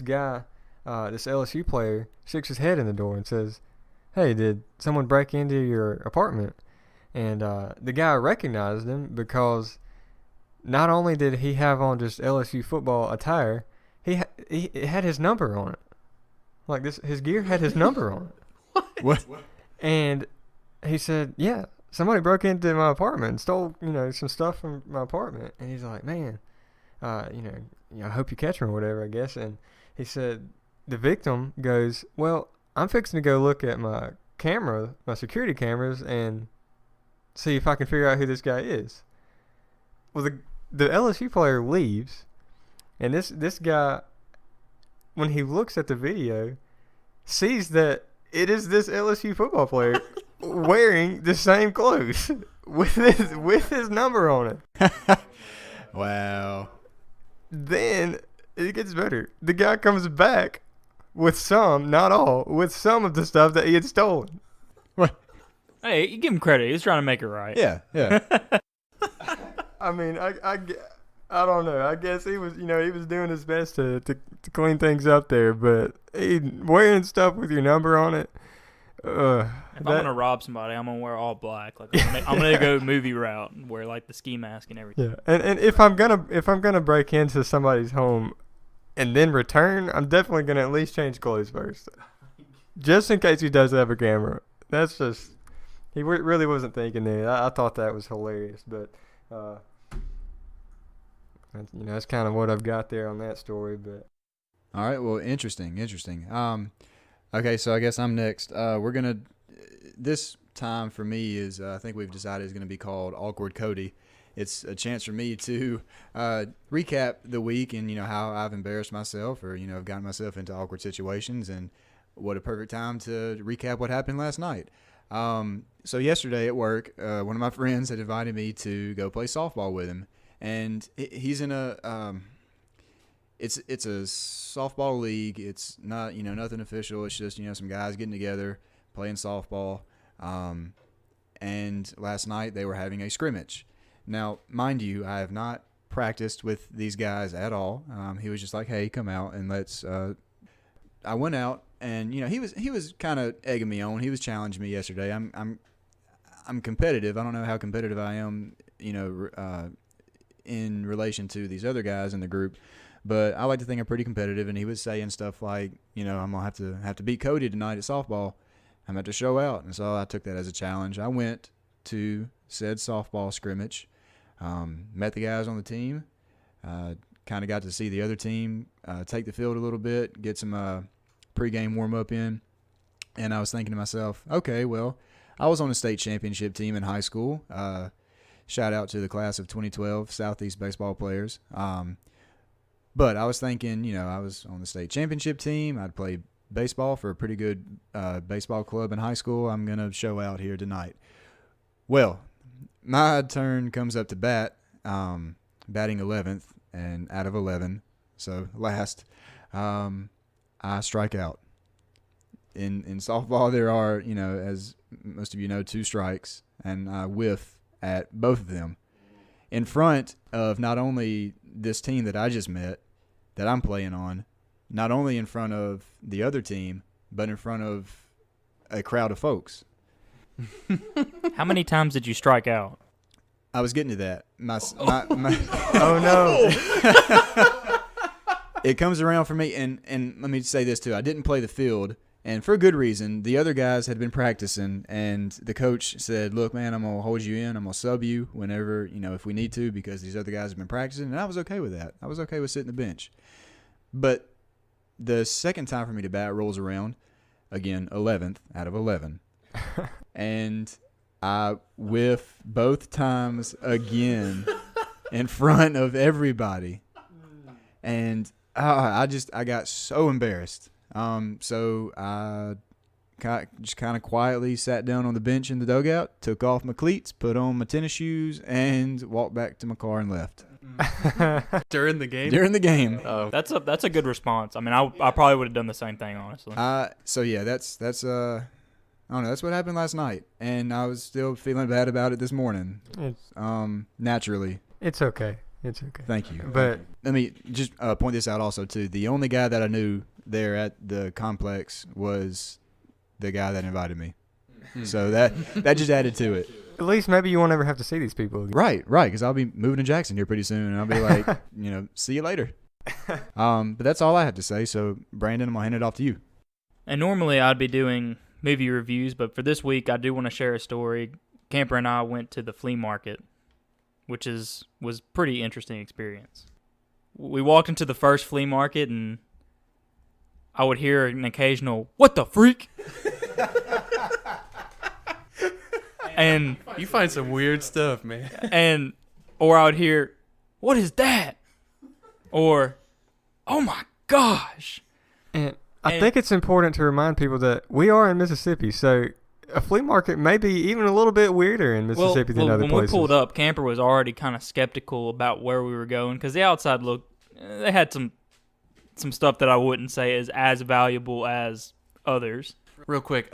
S1: guy, this LSU player, sticks his head in the door and says, "Hey, did someone break into your apartment?" And the guy recognized him because not only did he have on just LSU football attire, it had his number on it. Like his gear had his number on it.
S2: What?
S1: And he said, "Yeah, somebody broke into my apartment and stole, some stuff from my apartment." And he's like, "Man, I hope you catch him," or whatever, I guess. And he said, the victim goes, "Well, I'm fixing to go look at my security cameras, and see if I can figure out who this guy is." Well, the LSU player leaves, and this guy, when he looks at the video, sees that it is this LSU football player wearing the same clothes with his number on it.
S2: Wow.
S1: Then it gets better. The guy comes back with some, not all, with some of the stuff that he had stolen.
S2: What?
S3: Hey, you give him credit. He was trying to make it right.
S2: Yeah.
S1: I mean, I don't know. I guess he was, he was doing his best to clean things up there, but wearing stuff with your number on it.
S3: If I'm gonna rob somebody, I'm gonna wear all black. Like I'm gonna go movie route and wear like the ski mask and everything.
S1: Yeah, and if I'm gonna break into somebody's home, and then return, I'm definitely going to at least change clothes first. Just in case he does have a camera. That's just, he really wasn't thinking there. I thought that was hilarious, but, that's kind of what I've got there on that story, but.
S2: All right, well, interesting. Okay, so I guess I'm next. This time for me is, I think we've decided is going to be called Awkward Cody. It's a chance for me to recap the week and, how I've embarrassed myself or, I've gotten myself into awkward situations, and what a perfect time to recap what happened last night. So yesterday at work, one of my friends had invited me to go play softball with him, and he's in a it's a softball league. It's not, nothing official. It's just, some guys getting together, playing softball. And last night they were having a scrimmage. Now, mind you, I have not practiced with these guys at all. He was just like, "Hey, come out and let's." I went out, and he was kind of egging me on. He was challenging me yesterday. I'm competitive. I don't know how competitive I am, in relation to these other guys in the group, but I like to think I'm pretty competitive. And he was saying stuff like, I'm gonna have to beat Cody tonight at softball. I'm going to show out. And so I took that as a challenge. I went to said softball scrimmage, met the guys on the team, kind of got to see the other team take the field a little bit, get some pregame warm-up in. And I was thinking to myself, okay, well, I was on a state championship team in high school. Shout out to the class of 2012 Southeast baseball players. But I was thinking, I was on the state championship team. I'd played baseball for a pretty good baseball club in high school. I'm going to show out here tonight. Well, my turn comes up to bat, batting 11th and out of 11. So last, I strike out. In softball, there are, as most of you know, 2 strikes, and I whiff at both of them in front of not only this team that I just met that I'm playing on, not only in front of the other team, but in front of a crowd of folks.
S3: How many times did you strike out?
S2: I was getting to that.
S1: Oh, no.
S2: It comes around for me, and let me say this, too. I didn't play the field, and for a good reason. The other guys had been practicing, and the coach said, "Look, man, I'm going to hold you in. I'm going to sub you whenever, if we need to, because these other guys have been practicing." And I was okay with that. I was okay with sitting the bench. But the second time for me to bat rolls around, again, 11th out of 11. And I whiff both times again in front of everybody. And I got so embarrassed. So I just kind of quietly sat down on the bench in the dugout, took off my cleats, put on my tennis shoes, and walked back to my car and left.
S4: During the game?
S2: During the game.
S4: Oh,
S3: That's a good response. I mean, I probably would have done the same thing, honestly.
S2: So yeah, that's I don't know. That's what happened last night, and I was still feeling bad about it this morning. Naturally.
S1: It's okay. It's okay.
S2: Thank you.
S1: But
S2: let me just point this out also too. The only guy that I knew there at the complex was the guy that invited me. So that just added to it.
S1: at least maybe you won't ever have to see these people again.
S2: Right, because I'll be moving to Jackson here pretty soon, and I'll be like, see you later. But that's all I have to say. So, Brandon, I'm going to hand it off to you.
S3: And normally I'd be doing movie reviews, but for this week I do want to share a story. Camper and I went to the flea market, which was pretty interesting experience. We walked into the first flea market, and I would hear an occasional, "What the freak?" And
S4: you find some weird stuff, man.
S3: Or I would hear, "What is that?" Or, "Oh my gosh."
S1: And I think it's important to remind people that we are in Mississippi, so a flea market may be even a little bit weirder in Mississippi than other places.
S3: When we pulled up, Camper was already kind of skeptical about where we were going because the outside look, they had some stuff that I wouldn't say is as valuable as others.
S4: Real quick,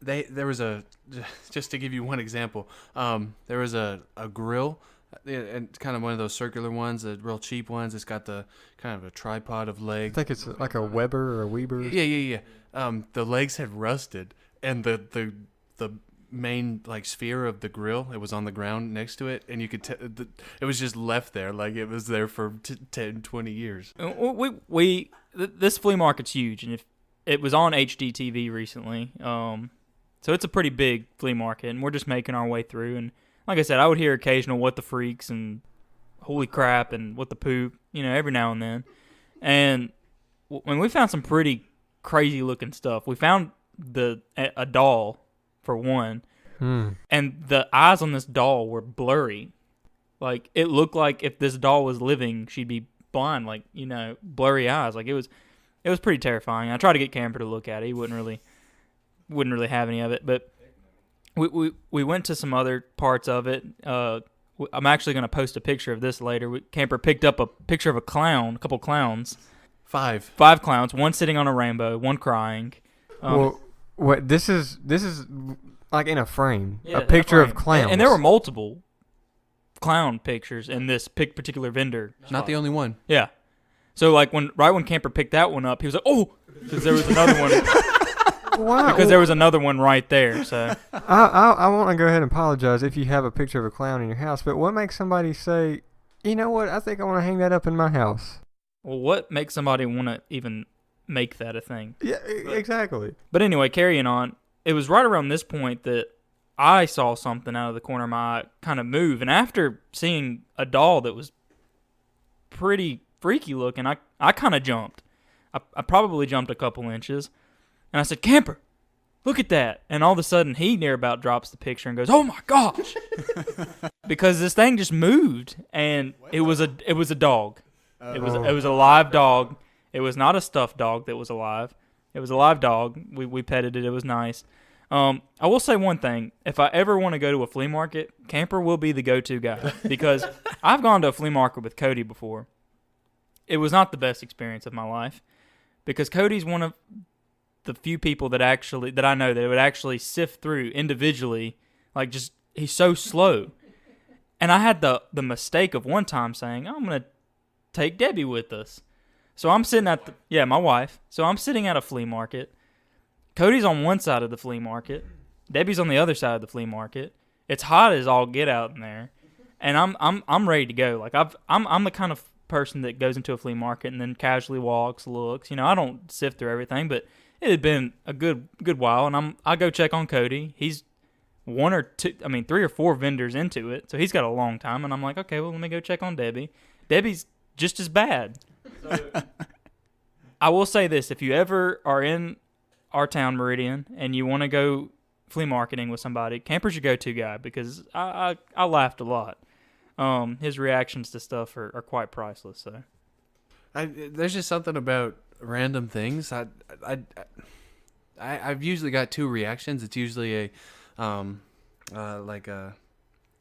S4: there was just to give you one example, there was a grill, and kind of one of those circular ones, the real cheap ones. It's got the kind of a tripod of legs.
S1: I think it's like a Weber or a Weber.
S4: Yeah. The legs had rusted, and the main like sphere of the grill. It was on the ground next to it, and you could it was just left there, like it was there for 10, 20 years.
S3: This flea market's huge, and if it was on HDTV recently, so it's a pretty big flea market, and we're just making our way through. And like I said, I would hear occasional "what the freaks" and "holy crap" and "what the poop," every now and then. And when we found some pretty crazy looking stuff, we found a doll. For one, and the eyes on this doll were blurry. Like, it looked like if this doll was living, she'd be blind, like, blurry eyes. Like, it was pretty terrifying. I tried to get Camper to look at it. He wouldn't really have any of it. But we went to some other parts of it. I'm actually going to post a picture of this later. Camper picked up a picture of a couple clowns.
S4: Five
S3: clowns, one sitting on a rainbow, one crying.
S1: What this is like in a frame,
S3: Yeah,
S1: a picture
S3: frame.
S1: of clowns,
S3: and there were multiple clown pictures in this particular vendor.
S4: Not the only one.
S3: Yeah, so like when Camper picked that one up, he was like, "Oh," because there was another one.
S1: Wow.
S3: Because there was another one right there. So
S1: I want to go ahead and apologize if you have a picture of a clown in your house, but what makes somebody say, "You know what? I think I want to hang that up in my house"?
S3: Well, what makes somebody want to even make that a thing?
S1: Yeah, exactly.
S3: But anyway, carrying on, it was right around this point that I saw something out of the corner of my eye kind of move. And after seeing a doll that was pretty freaky looking, I kind of jumped. I probably jumped a couple inches. And I said, "Camper, look at that." And all of a sudden, he near about drops the picture and goes, "Oh my gosh." Because this thing just moved. And it was a dog. It was a live dog. It was not a stuffed dog that was alive. It was a live dog. We petted it. It was nice. I will say one thing. If I ever want to go to a flea market, Camper will be the go-to guy. Because I've gone to a flea market with Cody before. It was not the best experience of my life. Because Cody's one of the few people that I know that would actually sift through individually. Like, just, he's so slow. And I had the mistake of one time saying, "I'm going to take Debbie with us." So I'm sitting my wife. So I'm sitting at a flea market. Cody's on one side of the flea market. Debbie's on the other side of the flea market. It's hot as all get out in there, and I'm ready to go. Like I'm the kind of person that goes into a flea market and then casually walks, looks. I don't sift through everything, but it had been a good while, and I go check on Cody. He's 3 or 4 vendors into it, so he's got a long time, and I'm like, okay, well, let me go check on Debbie. Debbie's just as bad. I will say this: if you ever are in our town, Meridian, and you want to go flea marketing with somebody, Camper's your go-to guy, because I laughed a lot. His reactions to stuff are quite priceless. So
S4: there's just something about random things. I've usually got 2 reactions. It's usually an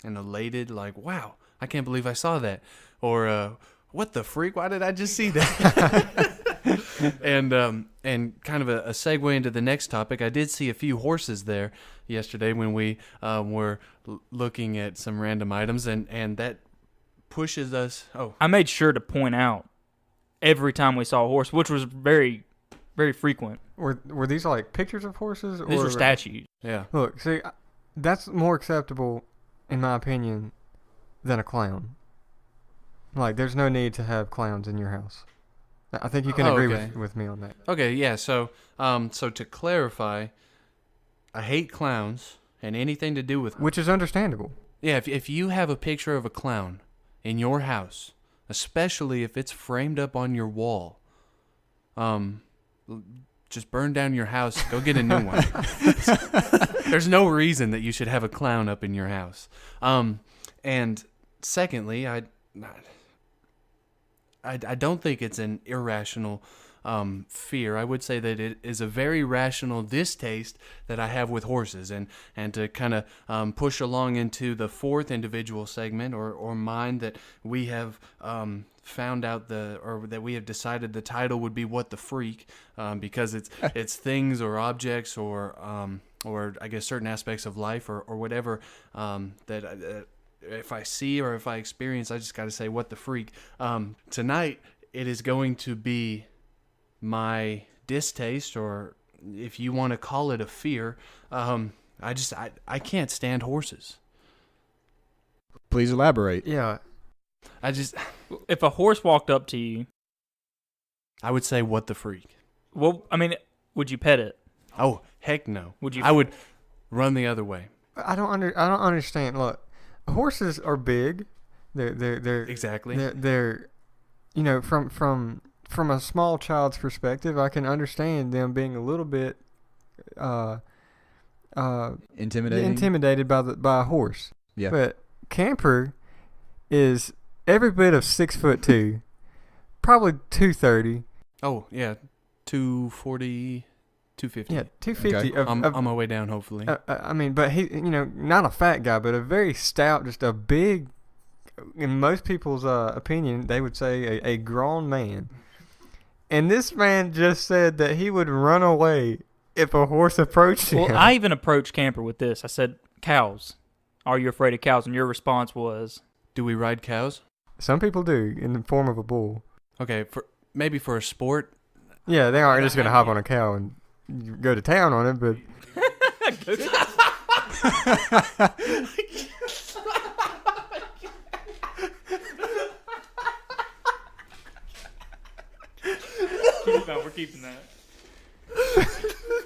S4: elated, like, "Wow, I can't believe I saw that," or "What the freak? Why did I just see that?" and kind of a segue into the next topic. I did see a few horses there yesterday when we were looking at some random items, and that pushes us. Oh,
S3: I made sure to point out every time we saw a horse, which was very, very frequent.
S1: Were these like pictures of horses?
S3: These were statues.
S4: Yeah.
S1: Look, see, that's more acceptable, in my opinion, than a clown. Like, there's no need to have clowns in your house. I think you can agree with me on that.
S4: Okay, yeah. So to clarify, I hate clowns and anything to do with,
S1: which is understandable.
S4: Yeah, if you have a picture of a clown in your house, especially if it's framed up on your wall, just burn down your house. Go get a new one. There's no reason that you should have a clown up in your house. And secondly, I don't think it's an irrational fear. I would say that it is a very rational distaste that I have with horses. And to kind of push along into the 4th individual segment or mine, that we have found out that we have decided the title would be "What the Freak," because it's things or objects or I guess certain aspects of life or whatever that if I see or if I experience, I just got to say, "What the freak." Tonight, it is going to be my distaste, or if you want to call it a fear, I can't stand horses.
S2: Please elaborate.
S1: Yeah.
S3: If a horse walked up to you,
S4: I would say, what the freak?
S3: well, I mean, would you pet it?
S4: Oh, heck no.
S3: Would you?
S4: I would run the other way.
S1: I don't understand. Look, horses are big. They're
S4: Exactly.
S1: they're you know, from a small child's perspective, I can understand them being a little bit intimidated by a horse.
S2: Yeah.
S1: But Camper is every bit of 6'2", probably 230.
S4: Oh, yeah. 240, 250.
S1: Yeah, 250.
S2: Okay.
S4: I'm on my way down, hopefully.
S1: I mean, but he, not a fat guy, but a very stout, just a big. In most people's opinion, they would say a grown man. And this man just said that he would run away if a horse approached him.
S3: Well, I even approached Camper with this. I said, "Cows. Are you afraid of cows?" And your response was,
S4: Do we ride cows?
S1: Some people do, in the form of a bull.
S4: Okay, maybe for a sport.
S1: Yeah, they aren't just going to hop on a cow and go to town on it, but...
S3: We're keeping that.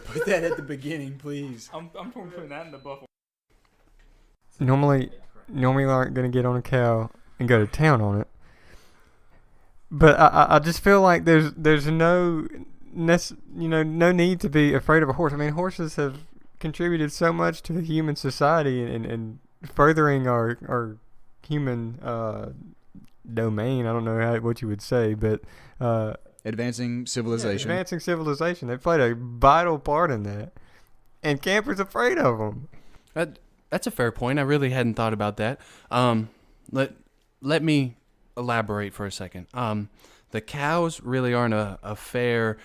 S2: Put that at the beginning, please.
S3: I'm putting that in the buffalo.
S1: Normally aren't going to get on a cow and go to town on it. But I just feel like there's no need to be afraid of a horse. I mean, horses have contributed so much to human society and furthering our human domain. I don't know what you would say, but
S2: Advancing civilization.
S1: Yeah, advancing civilization. They played a vital part in that. And Camper's afraid of them.
S4: That's a fair point. I really hadn't thought about that. Let me elaborate for a second. The cows really aren't a fair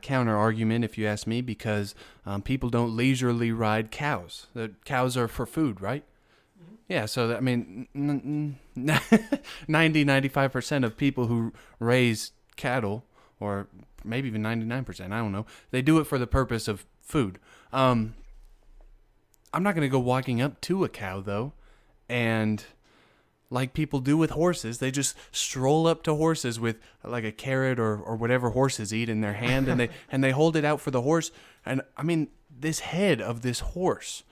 S4: counter argument, if you ask me, because people don't leisurely ride cows. The cows are for food, right? Mm-hmm. Yeah, so I mean, 95% of people who raise cattle, or maybe even 99%, I don't know, they do it for the purpose of food. I'm not going to go walking up to a cow, though, and like people do with horses, they just stroll up to horses with like a carrot or whatever horses eat in their hand, and they hold it out for the horse. And I mean, this head of this horse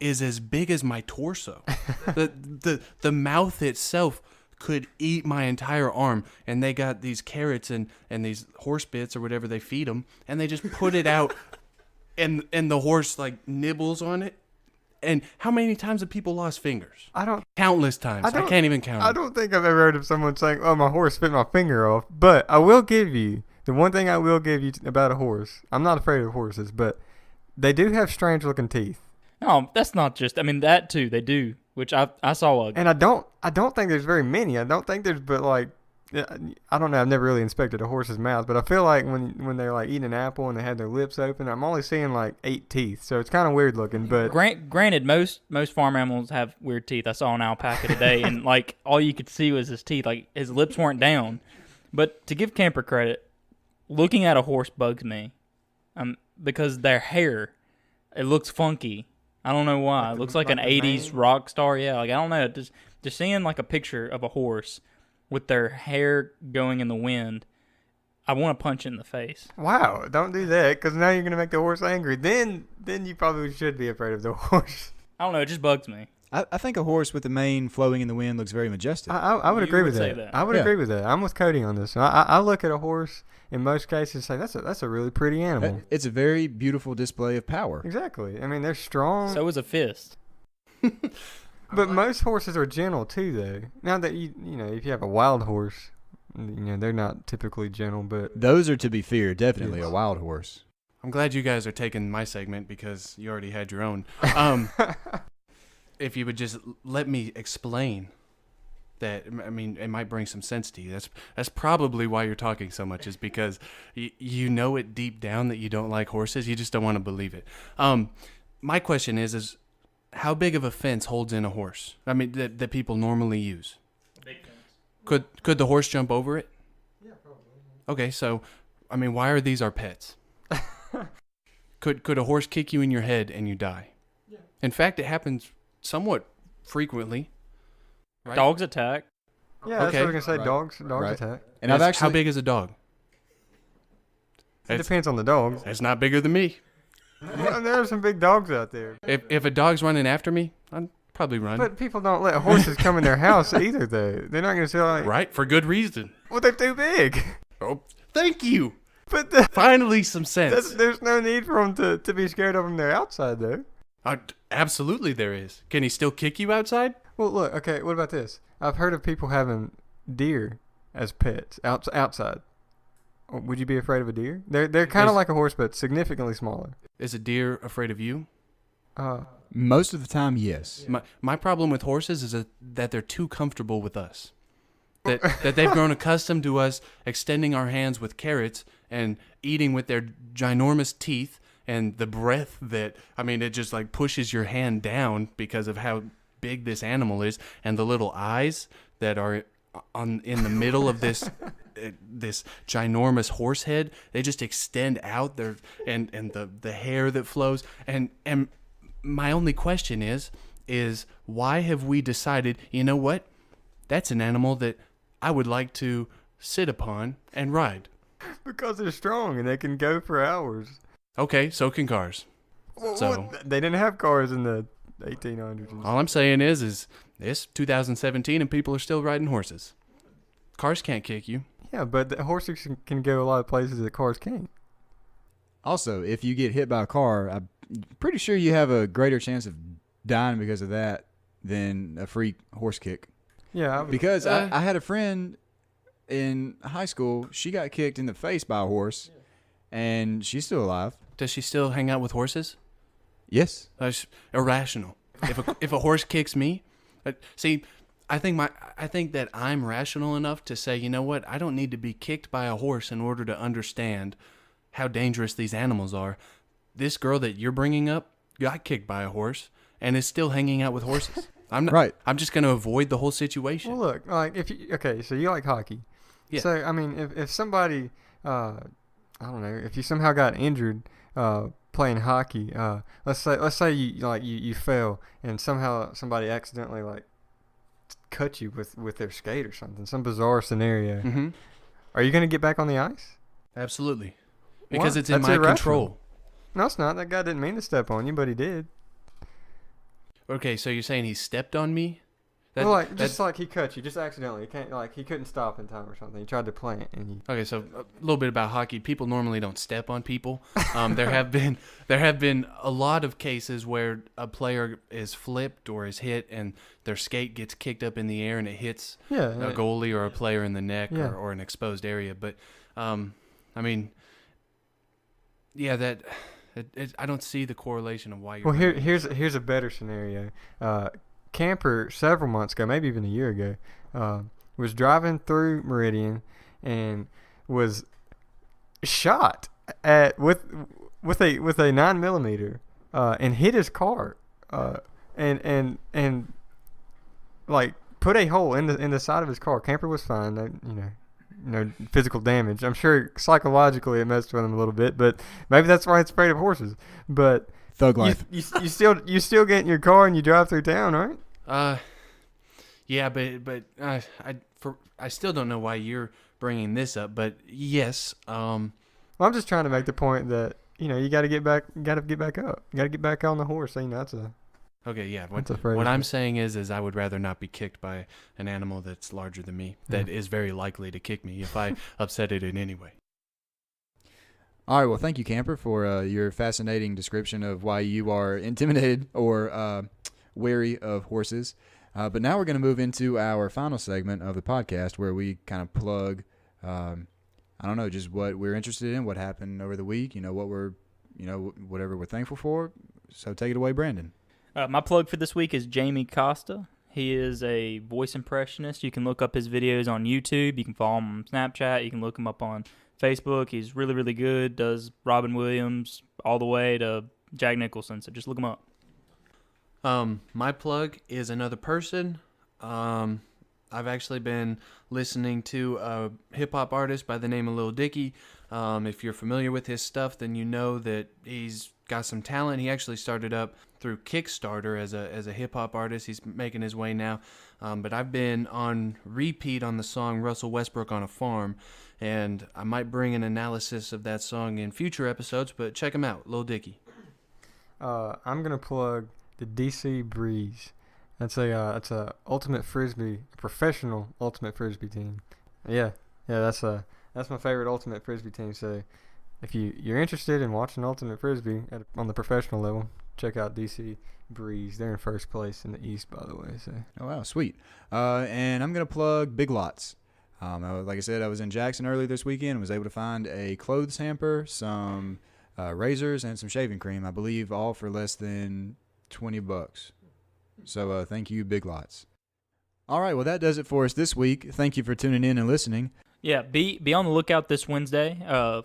S4: is as big as my torso. The mouth itself could eat my entire arm, and they got these carrots and these horse bits or whatever they feed them, and they just put it out, and the horse like nibbles on it. And how many times have people lost fingers? Countless times. I can't even count.
S1: I don't think I've ever heard of someone saying, "Oh, my horse bit my finger off." But I will give you the one thing I will give you about a horse. I'm not afraid of horses, but they do have strange looking teeth.
S3: No, that's not just. I mean, that too they do, which I saw.
S1: And I don't think there's very many. I don't think there's, but like, I don't know. I've never really inspected a horse's mouth, but I feel like when they're like eating an apple and they have their lips open, I'm only seeing like 8 teeth. So it's kind of weird looking. But
S3: granted, most farm animals have weird teeth. I saw an alpaca today, and like all you could see was his teeth. Like his lips weren't down. But to give Camper credit, looking at a horse bugs me, because their hair, it looks funky. I don't know why. Like it looks like an 80s rock star. Yeah, like I don't know. Just seeing like a picture of a horse with their hair going in the wind, I want to punch it in the face.
S1: Wow, don't do that, because now you're going to make the horse angry. Then you probably should be afraid of the horse.
S3: I don't know, it just bugs me.
S2: I think a horse with the mane flowing in the wind looks very majestic.
S1: I would agree with that. I would agree with that. I'm with Cody on this. I look at a horse in most cases and say, that's a really pretty animal.
S2: It's a very beautiful display of power.
S1: Exactly. I mean, they're strong.
S3: So is a fist.
S1: But most horses are gentle too, though. Now that if you have a wild horse, they're not typically gentle, but
S2: those are to be feared. Definitely a wild horse.
S4: I'm glad you guys are taking my segment because you already had your own. If you would just let me explain that, I mean, it might bring some sense to you. That's probably why you're talking so much, is because you know it deep down that you don't like horses. You just don't want to believe it. My question is how big of a fence holds in a horse? I mean, that people normally use.
S3: A big fence.
S4: Could the horse jump over it?
S1: Yeah, probably.
S4: Okay, so, I mean, why are these our pets? Could a horse kick you in your head and you die?
S1: Yeah.
S4: In fact, it happens somewhat frequently. Right?
S3: Dogs attack.
S1: Yeah, that's what I
S4: Okay.
S1: was gonna say.
S2: Right.
S1: Dogs
S2: Right.
S1: attack.
S2: And I've actually
S4: How big is a dog?
S1: It depends on the dogs.
S4: It's not bigger than me.
S1: Well, there are some big dogs out there.
S4: If a dog's running after me, I'd probably run.
S1: But people don't let horses come in their house either, though. They're not gonna say like,
S4: Right? For good reason.
S1: well, they're too big.
S4: Oh, thank you.
S1: But
S4: Finally, some sense.
S1: there's no need for them to be scared of them. They're outside, though.
S4: Absolutely, there is. Can he still kick you outside?
S1: Well, look, okay, what about this? I've heard of people having deer as pets outside. Would you be afraid of a deer? They're kind of
S4: Is-
S1: like a horse, but significantly smaller.
S4: Is a deer afraid of you?
S2: most of the time, yes.
S4: My problem with horses is that they're too comfortable with us. That they've grown accustomed to us extending our hands with carrots and eating with their ginormous teeth and the breath that, I mean, it just like pushes your hand down because of how big this animal is, and the little eyes that are in the middle of this this ginormous horse head, they just extend out there, and the hair that flows, and my only question is why have we decided, you know what, that's an animal that I would like to sit upon and ride?
S1: Because they're strong and they can go for hours.
S4: Okay, so can cars. So
S1: they didn't have cars in the 1800s.
S4: all I'm saying is it's 2017 and people are still riding horses. Cars can't kick you.
S1: Yeah, but the horses can go a lot of places that cars can't.
S2: Also, if you get hit by a car, I'm pretty sure you have a greater chance of dying because of that than a free horse kick.
S1: Yeah,
S2: Because I had a friend in high school. She got kicked in the face by a horse, and she's still alive.
S4: Does she still hang out with horses?
S2: Yes.
S4: That's irrational. If a horse kicks me, see, I think that I'm rational enough to say, you know what, I don't need to be kicked by a horse in order to understand how dangerous these animals are. This girl that you're bringing up got kicked by a horse and is still hanging out with horses. I'm not.
S2: Right.
S4: I'm just going to avoid the whole situation.
S1: well, look, like so you like hockey.
S4: Yeah.
S1: So I mean, if somebody, I don't know, if you somehow got injured playing hockey, let's say you fell and somehow somebody accidentally like cut you with their skate or something, some bizarre scenario.
S4: Mm-hmm.
S1: Are you gonna get back on the ice?
S4: Absolutely. Because
S1: Why?
S4: it's in
S1: That's
S4: my
S1: irrational.
S4: control.
S1: No, it's not. That guy didn't mean to step on you, but he did.
S4: Okay, so you're saying he stepped on me? That-
S1: well, like
S4: that-
S1: just like he cut you, just accidentally. He couldn't stop in time or something. He tried to plant and he.
S4: Okay, so a little bit about hockey. People normally don't step on people. There have been a lot of cases where a player is flipped or is hit, and their skate gets kicked up in the air and it hits
S1: Yeah.
S4: a goalie or a player in the neck
S1: Yeah.
S4: or an exposed area. But I mean, yeah, that I don't see the correlation of why you're.
S1: Well,
S4: bringing
S1: here's
S4: this up.
S1: here's a better scenario. Camper several months ago, maybe even a year ago, was driving through Meridian and was shot at with a 9mm and hit his car and like put a hole in the side of his car. Camper was fine, no physical damage. I'm sure psychologically it messed with him a little bit, but maybe that's why he's afraid of horses. But
S2: Thug life.
S1: you still get in your car and you drive through town, right?
S4: Yeah, but I still don't know why you're bringing this up. But yes,
S1: Well, I'm just trying to make the point that you got to get back up. You got to get back on the horse. That's a
S4: okay, yeah.
S1: that's a phrase.
S4: What I'm saying is I would rather not be kicked by an animal that's larger than me, that is very likely to kick me if I upset it in any way.
S2: All right. Well, thank you, Camper, for your fascinating description of why you are intimidated or wary of horses. But now we're going to move into our final segment of the podcast where we kind of plug, I don't know, just what we're interested in, what happened over the week, what we're, whatever we're thankful for. So take it away, Brandon.
S3: My plug for this week is Jamie Costa. He is a voice impressionist. You can look up his videos on YouTube. You can follow him on Snapchat. You can look him up on Facebook. He's really, really good. Does Robin Williams all the way to Jack Nicholson. So just look him up.
S4: My plug is another person. I've actually been listening to a hip-hop artist by the name of Lil Dicky. If you're familiar with his stuff, then you know that he's got some talent. He actually started up through Kickstarter as a hip hop artist. He's making his way now. But I've been on repeat on the song Russell Westbrook on a Farm, and I might bring an analysis of that song in future episodes, but check him out, Lil Dicky.
S1: I'm going to plug the DC Breeze. It's a ultimate frisbee, professional ultimate frisbee team. Yeah, that's my favorite ultimate frisbee team. So if you're interested in watching ultimate frisbee on the professional level, check out DC Breeze. They're in first place in the East, by the way. So.
S2: Oh wow, sweet. And I'm gonna plug Big Lots. Like I said, I was in Jackson early this weekend and was able to find a clothes hamper, some razors, and some shaving cream. I believe all for less than $20. So thank you, Big Lots. All right, well that does it for us this week. Thank you for tuning in and listening.
S3: Yeah, be on the lookout this Wednesday,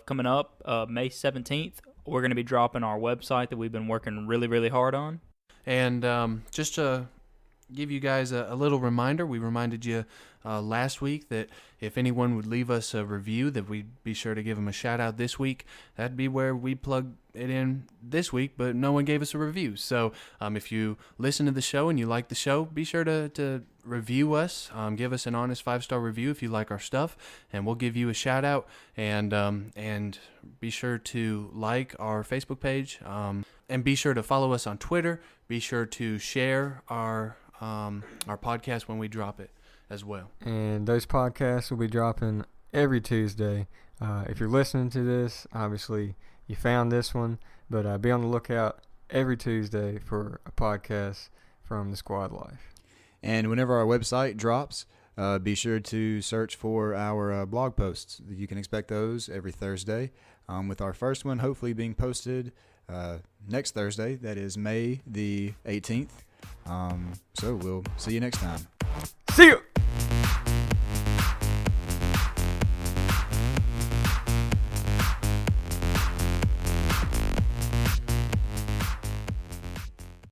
S3: coming up, May 17th. We're going to be dropping our website that we've been working really, really hard on.
S4: And just to give you guys a little reminder, we reminded you last week that if anyone would leave us a review, that we'd be sure to give them a shout out this week. That'd be where we plug it in this week, but no one gave us a review. So if you listen to the show and you like the show, be sure to review us. Give us an honest 5-star review if you like our stuff, and we'll give you a shout out. And be sure to like our Facebook page, and be sure to follow us on Twitter. Be sure to share our podcast when we drop it as well.
S1: And those podcasts will be dropping every Tuesday. If you're listening to this, obviously you found this one, but be on the lookout every Tuesday for a podcast from the Squad Life.
S2: And whenever our website drops, be sure to search for our blog posts. You can expect those every Thursday, with our first one hopefully being posted next Thursday. That is May the 18th. So we'll see you next time.
S1: See you!